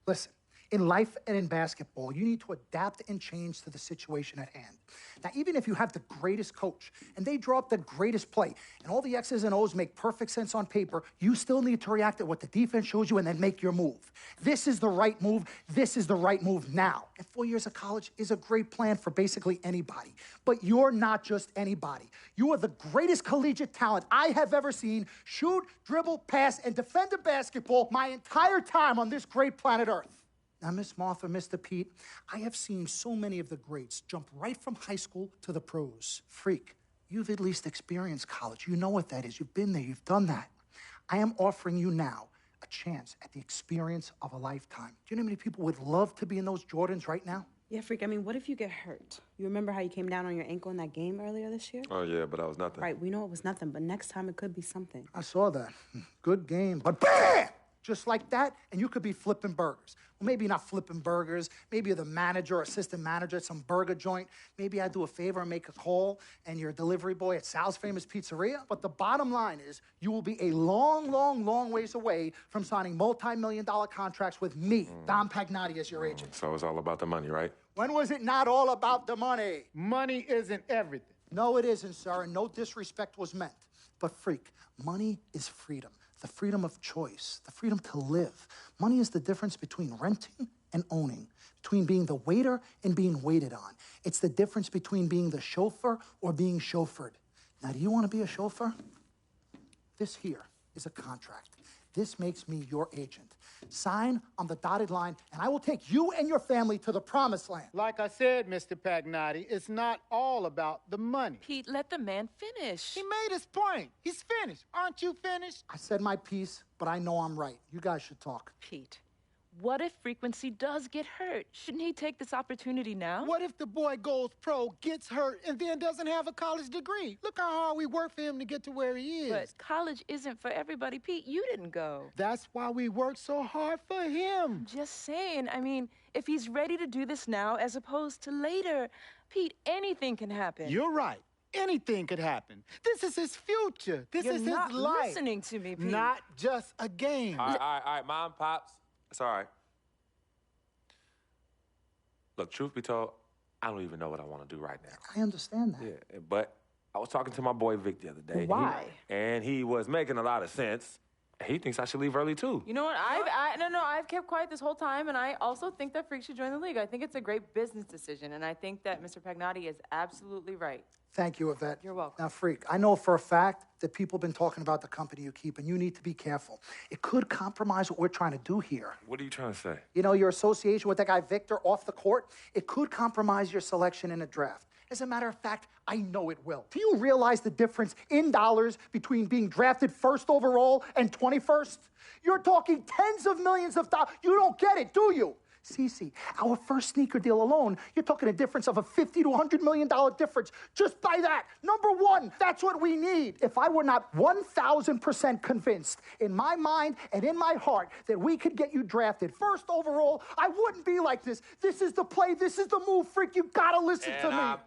Listen, In life and in basketball, you need to adapt and change to the situation at hand. Now, even if you have the greatest coach and they draw up the greatest play and all the X's and O's make perfect sense on paper, you still need to react to what the defense shows you and then make your move. This is the right move. This is the right move now. And 4 years of college is a great plan for basically anybody. But you're not just anybody. You are the greatest collegiate talent I have ever seen shoot, dribble, pass, and defend a basketball my entire time on this great planet Earth. Now, Miss Martha, Mr. Pete, I have seen so many of the greats jump right from high school to the pros. Freak, you've at least experienced college. You know what that is. You've been there. You've done that. I am offering you now a chance at the experience of a lifetime. Do you know how many people would love to be in those Jordans right now? Yeah, Freak, I mean, what if you get hurt? You remember how you came down on your ankle in that game earlier this year? Oh, yeah, but that was nothing. Right, we know it was nothing, but next time it could be something. I saw that. Good game. But bam! Just like that, and you could be flipping burgers. Well, maybe not flipping burgers. Maybe you're the manager or assistant manager at some burger joint. Maybe I do a favor and make a call, and you're a delivery boy at Sal's Famous Pizzeria. But the bottom line is you will be a long, long, long ways away from signing multi-million-dollar contracts with me, Dom Pagnotti, as your agent. So it's all about the money, right? When was it not all about the money? Money isn't everything. No, it isn't, sir, and no disrespect was meant. But, Freak, money is freedom. The freedom of choice, the freedom to live. Money is the difference between renting and owning, between being the waiter and being waited on. It's the difference between being the chauffeur or being chauffeured. Now, do you want to be a chauffeur? This here is a contract. This makes me your agent. Sign on the dotted line, and I will take you and your family to the promised land. Like I said, Mr. Pagnotti, it's not all about the money. Pete, let the man finish. He made his point. He's finished. Aren't you finished? I said my piece, but I know I'm right. You guys should talk. Pete, what if Frequency does get hurt? Shouldn't he take this opportunity now? What if the boy goes pro, gets hurt, and then doesn't have a college degree? Look how hard we work for him to get to where he is. But college isn't for everybody. Pete, you didn't go. That's why we work so hard for him. Just saying. I mean, if he's ready to do this now as opposed to later, Pete, anything can happen. You're right. Anything could happen. This is his future. This is his life. You're not listening to me, Pete. Not just a game. All right, Mom, Pops. It's all right. Look, truth be told, I don't even know what I want to do right now. I understand that. Yeah, but I was talking to my boy Vic the other day. Why? And he was making a lot of sense. He thinks I should leave early, too. You know what? I've kept quiet this whole time, and I also think that Freak should join the league. I think it's a great business decision, and I think that Mr. Pagnotti is absolutely right. Thank you, Yvette. You're welcome. Now, Freak, I know for a fact that people have been talking about the company you keep, and you need to be careful. It could compromise what we're trying to do here. What are you trying to say? You know, your association with that guy Victor off the court, it could compromise your selection in a draft. As a matter of fact, I know it will. Do you realize the difference in dollars between being drafted first overall and 21st? You're talking tens of millions of dollars. You don't get it, do you? Cece, our first sneaker deal alone, you're talking a difference of a $50 to $100 million difference just by that. Number one, that's what we need. If I were not 1,000% convinced in my mind and in my heart that we could get you drafted first overall, I wouldn't be like this. This is the play. This is the move, Freak. You gotta listen to me. I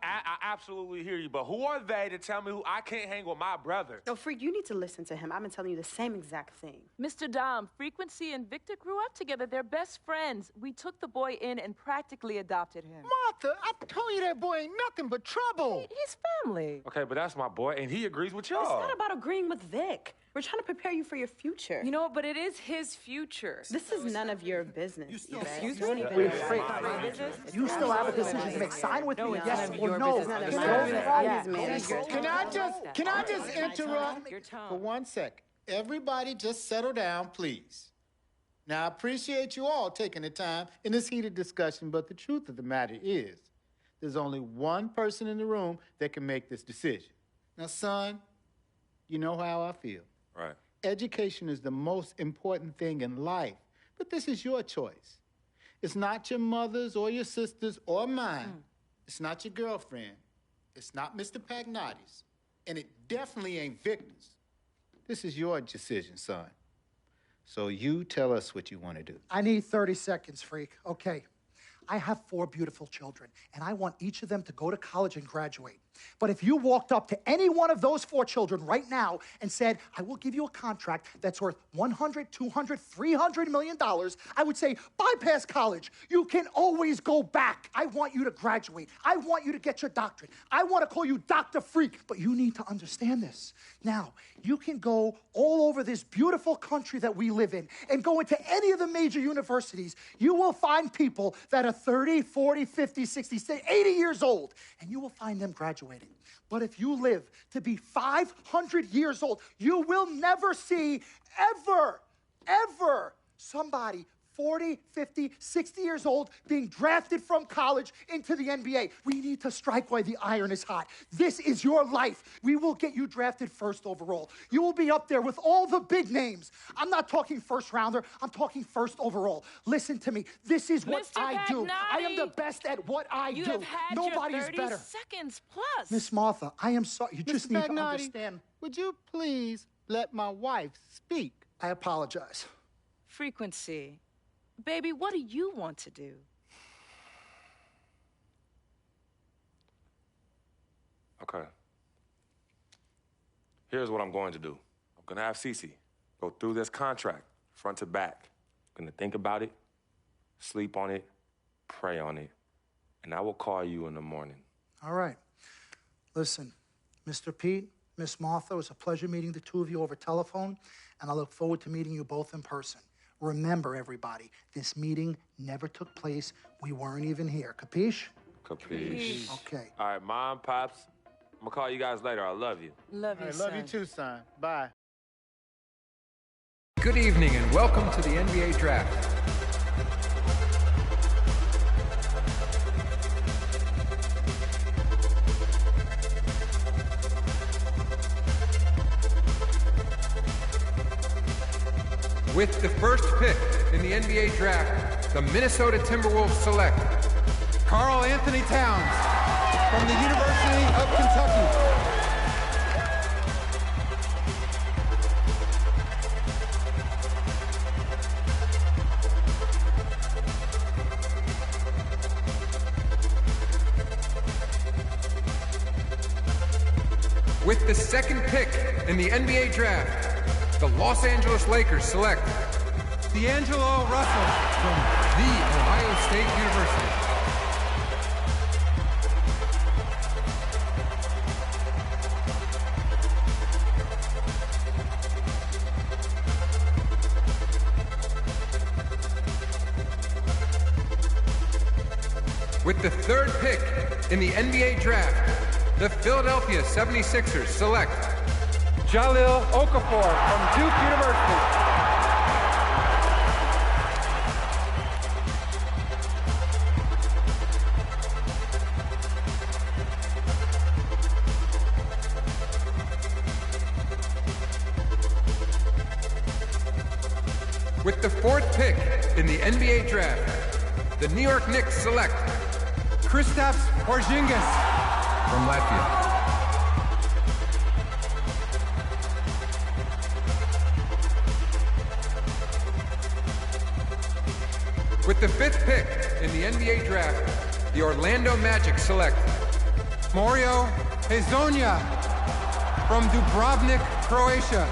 absolutely hear you, but who are they to tell me who I can't hang with my brother? No, Freak, you need to listen to him. I've been telling you the same exact thing. Mr. Dom, Frequency and Victor grew up together. They're best friends. We took the boy in and practically adopted him. Martha, I told you that boy ain't nothing but trouble. He's family. Okay, but that's my boy, and he agrees with y'all. It's not about agreeing with Vic. We're trying to prepare you for your future. You know what? But it is his future. This is none of your business. Excuse me? Wait, Freak. You still have a decision to make. Sign with me, yes or no. Can I just interrupt for 1 second? Everybody just settle down, please. Now, I appreciate you all taking the time in this heated discussion, but the truth of the matter is there's only one person in the room that can make this decision. Now, son, you know how I feel. Right. Education is the most important thing in life, but this is your choice. It's not your mother's or your sister's or mine. It's not your girlfriend. It's not Mr. Pagnotti's. And it definitely ain't Victor's. This is your decision, son. So you tell us what you want to do. I need 30 seconds, Freak. Okay. I have 4 beautiful children, and I want each of them to go to college and graduate. But if you walked up to any one of those 4 children right now and said, I will give you a contract that's worth $100, $200, $300 million, I would say, bypass college. You can always go back. I want you to graduate. I want you to get your doctorate. I want to call you Dr. Freak, but you need to understand this. Now, you can go all over this beautiful country that we live in and go into any of the major universities. You will find people that are 30, 40, 50, 60, 80 years old, and you will find them graduating. But if you live to be 500 years old, you will never see ever somebody 40, 50, 60 years old being drafted from college into the NBA. We need to strike while the iron is hot. This is your life. We will get you drafted first overall. You will be up there with all the big names. I'm not talking first rounder. I'm talking first overall. Listen to me. This is what I do. I am the best at what I do. Have had Nobody your is 30 better. seconds plus. Miss Martha, I am sorry. You just need to Pagnotti, understand. would you please let my wife speak? I apologize. Frequency. Baby, what do you want to do? Okay. Here's what I'm going to do. I'm going to have Cece go through this contract, front to back. I'm going to think about it, sleep on it, pray on it, and I will call you in the morning. All right. Listen, Mr. Pete, Miss Martha, it was a pleasure meeting the two of you over telephone, and I look forward to meeting you both in person. Remember, everybody, this meeting never took place. We weren't even here. Capiche? Capiche. Okay. All right, Mom, Pops, I'm going to call you guys later. I love you. Love you, I love you too, son. Bye. Good evening and welcome to the NBA Draft. With the first pick in the NBA Draft, the Minnesota Timberwolves select Karl Anthony Towns from the University of Kentucky. With the second pick in the NBA Draft, the Los Angeles Lakers select D'Angelo Russell from The Ohio State University. With the third pick in the NBA Draft, the Philadelphia 76ers select Jahlil Okafor from Duke University. With the fourth pick in the NBA Draft, the New York Knicks select Kristaps Porzingis from Latvia. With the fifth pick in the NBA Draft, the Orlando Magic select Mario Hezonja from Dubrovnik, Croatia.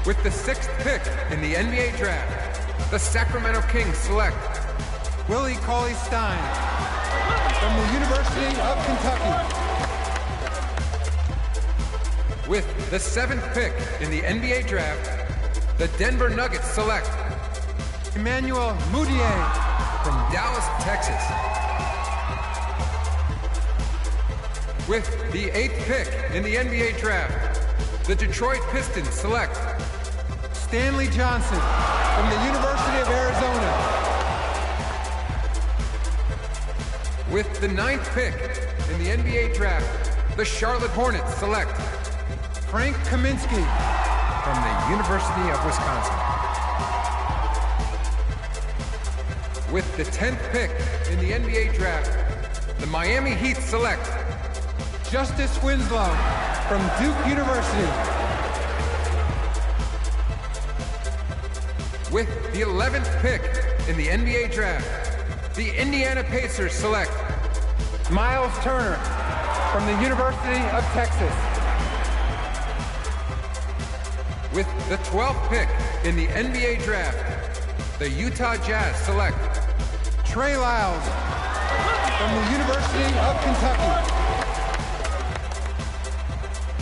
With the sixth pick in the NBA Draft, the Sacramento Kings select Willie Cauley-Stein from the University of Kentucky. With the seventh pick in the NBA Draft, the Denver Nuggets select Emmanuel Mudiay from Dallas, Texas. With the eighth pick in the NBA Draft, the Detroit Pistons select Stanley Johnson from the University of Arizona. With the ninth pick in the NBA Draft, the Charlotte Hornets select Frank Kaminsky from the University of Wisconsin. With the 10th pick in the NBA Draft, the Miami Heat select Justice Winslow from Duke University. With the 11th pick in the NBA Draft, the Indiana Pacers select Miles Turner from the University of Texas. With the 12th pick in the NBA draft, the Utah Jazz select Trey Lyles from the University of Kentucky.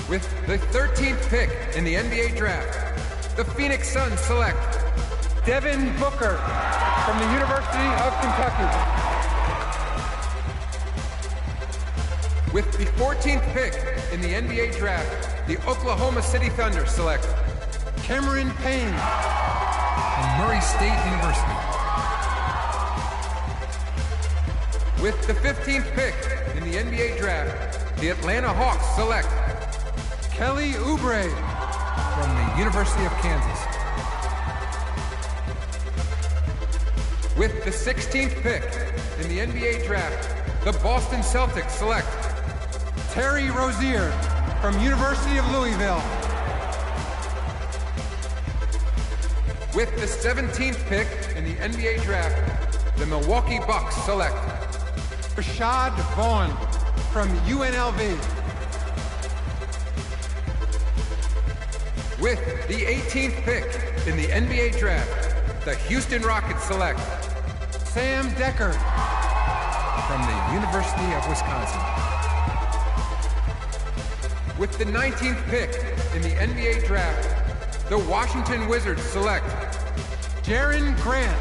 With the 13th pick in the NBA draft, the Phoenix Suns select Devin Booker from the University of Kentucky. With the 14th pick in the NBA draft, the Oklahoma City Thunder select Cameron Payne from Murray State University. With the 15th pick in the NBA draft, the Atlanta Hawks select Kelly Oubre from the University of Kansas. With the 16th pick in the NBA draft, the Boston Celtics select Terry Rozier from University of Louisville. With the 17th pick in the NBA draft, the Milwaukee Bucks select Rashad Vaughn from UNLV. With the 18th pick in the NBA draft, the Houston Rockets select Sam Decker from the University of Wisconsin. With the 19th pick in the NBA draft, the Washington Wizards select Jaren Grant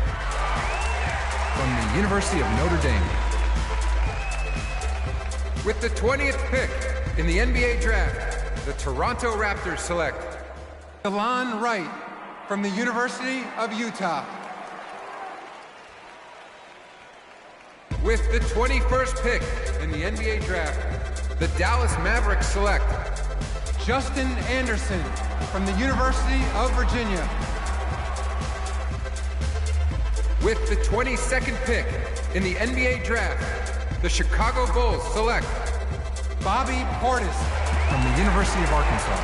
from the University of Notre Dame. With the 20th pick in the NBA draft, the Toronto Raptors select Delon Wright from the University of Utah. With the 21st pick in the NBA draft, the Dallas Mavericks select Justin Anderson from the University of Virginia. With the 22nd pick in the NBA draft, the Chicago Bulls select Bobby Portis from the University of Arkansas.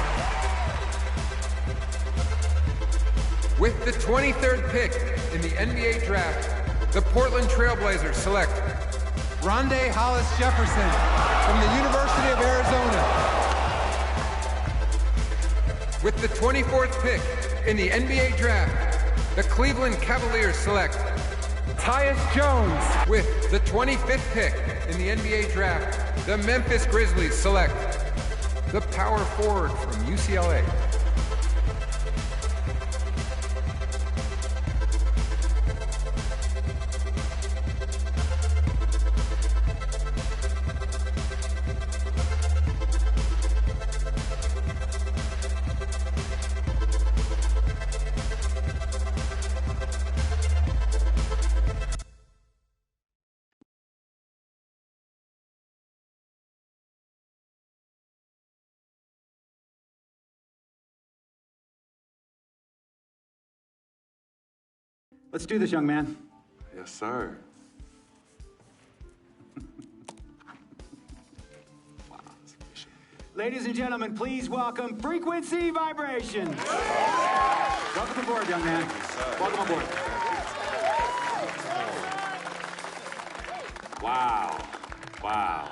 With the 23rd pick in the NBA draft, the Portland Trailblazers select Rondé Hollis Jefferson from the University of Arizona. With the 24th pick in the NBA draft, the Cleveland Cavaliers select Tyus Jones. With the 25th pick in the NBA draft, the Memphis Grizzlies select the power forward from UCLA. Let's do this, young man. Yes, sir. Ladies and gentlemen, please welcome Frequency Vibrations. Welcome aboard, young man. Welcome aboard. Wow. Wow.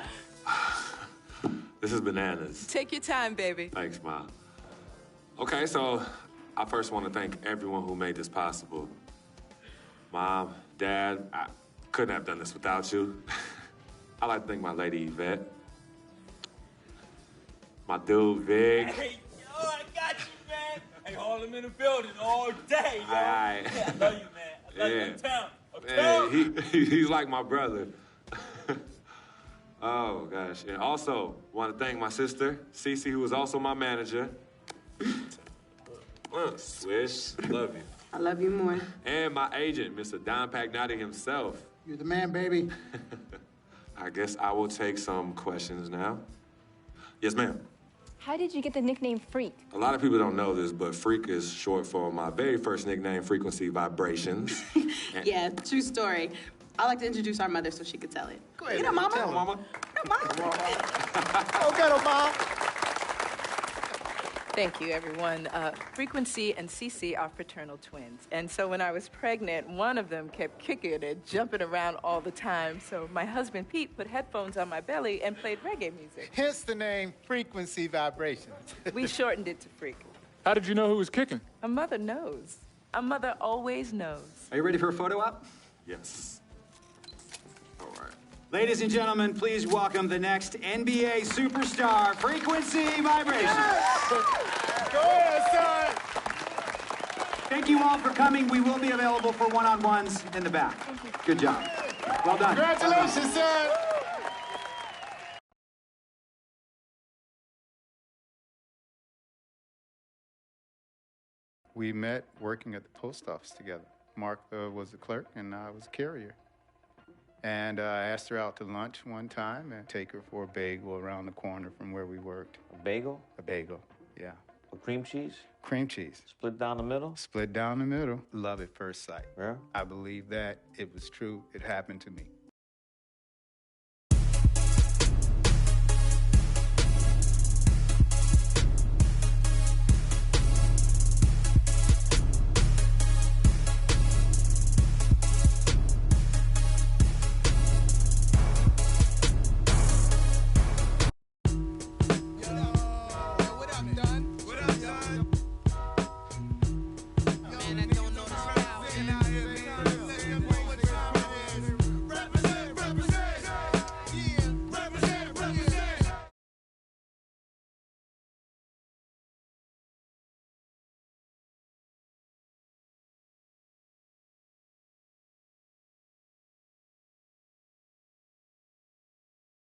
This is bananas. Take your time, baby. Thanks, Mom. Okay, so I first want to thank everyone who made this possible. Mom, Dad, I couldn't have done this without you. I'd like to thank my lady, Yvette. My dude, Vic. Hey, yo, I got you, man. Hey, hold him in the building all day, yo. Aye. Yeah, I love you, man. I love you in town. Man, he's like my brother. Oh, gosh. And also, want to thank my sister, Cece, who is also my manager. Swish, love you. I love you more. And my agent, Mr. Don Pagnotti himself. You're the man, baby. I guess I will take some questions now. Yes, ma'am. How did you get the nickname Freak? A lot of people don't know this, but Freak is short for my very first nickname, Frequency Vibrations. Yeah, true story. I like to introduce our mother so she could tell it. Go ahead. You know, Mama. Tell her, Mama. No, Mama. Go get her, Mom. Thank you, everyone. Frequency and Cece are fraternal twins. And so when I was pregnant, one of them kept kicking and jumping around all the time. So my husband, Pete, put headphones on my belly and played reggae music. Hence the name Frequency Vibrations. We shortened it to Freak. How did you know who was kicking? A mother knows. A mother always knows. Are you ready for a photo op? Yes. All right. Ladies and gentlemen, please welcome the next NBA superstar, Frequency Vibrations. Yes! Go ahead, son. Thank you all for coming. We will be available for one-on-ones in the back. Good job. Well done. Congratulations, son. We met working at the post office together. Mark was the clerk and I was a carrier. And I asked her out to lunch one time and take her for a bagel around the corner from where we worked. A bagel? A bagel, yeah. With cream cheese? Cream cheese. Split down the middle? Split down the middle. Love at first sight. Yeah? I believe that. It was true. It happened to me.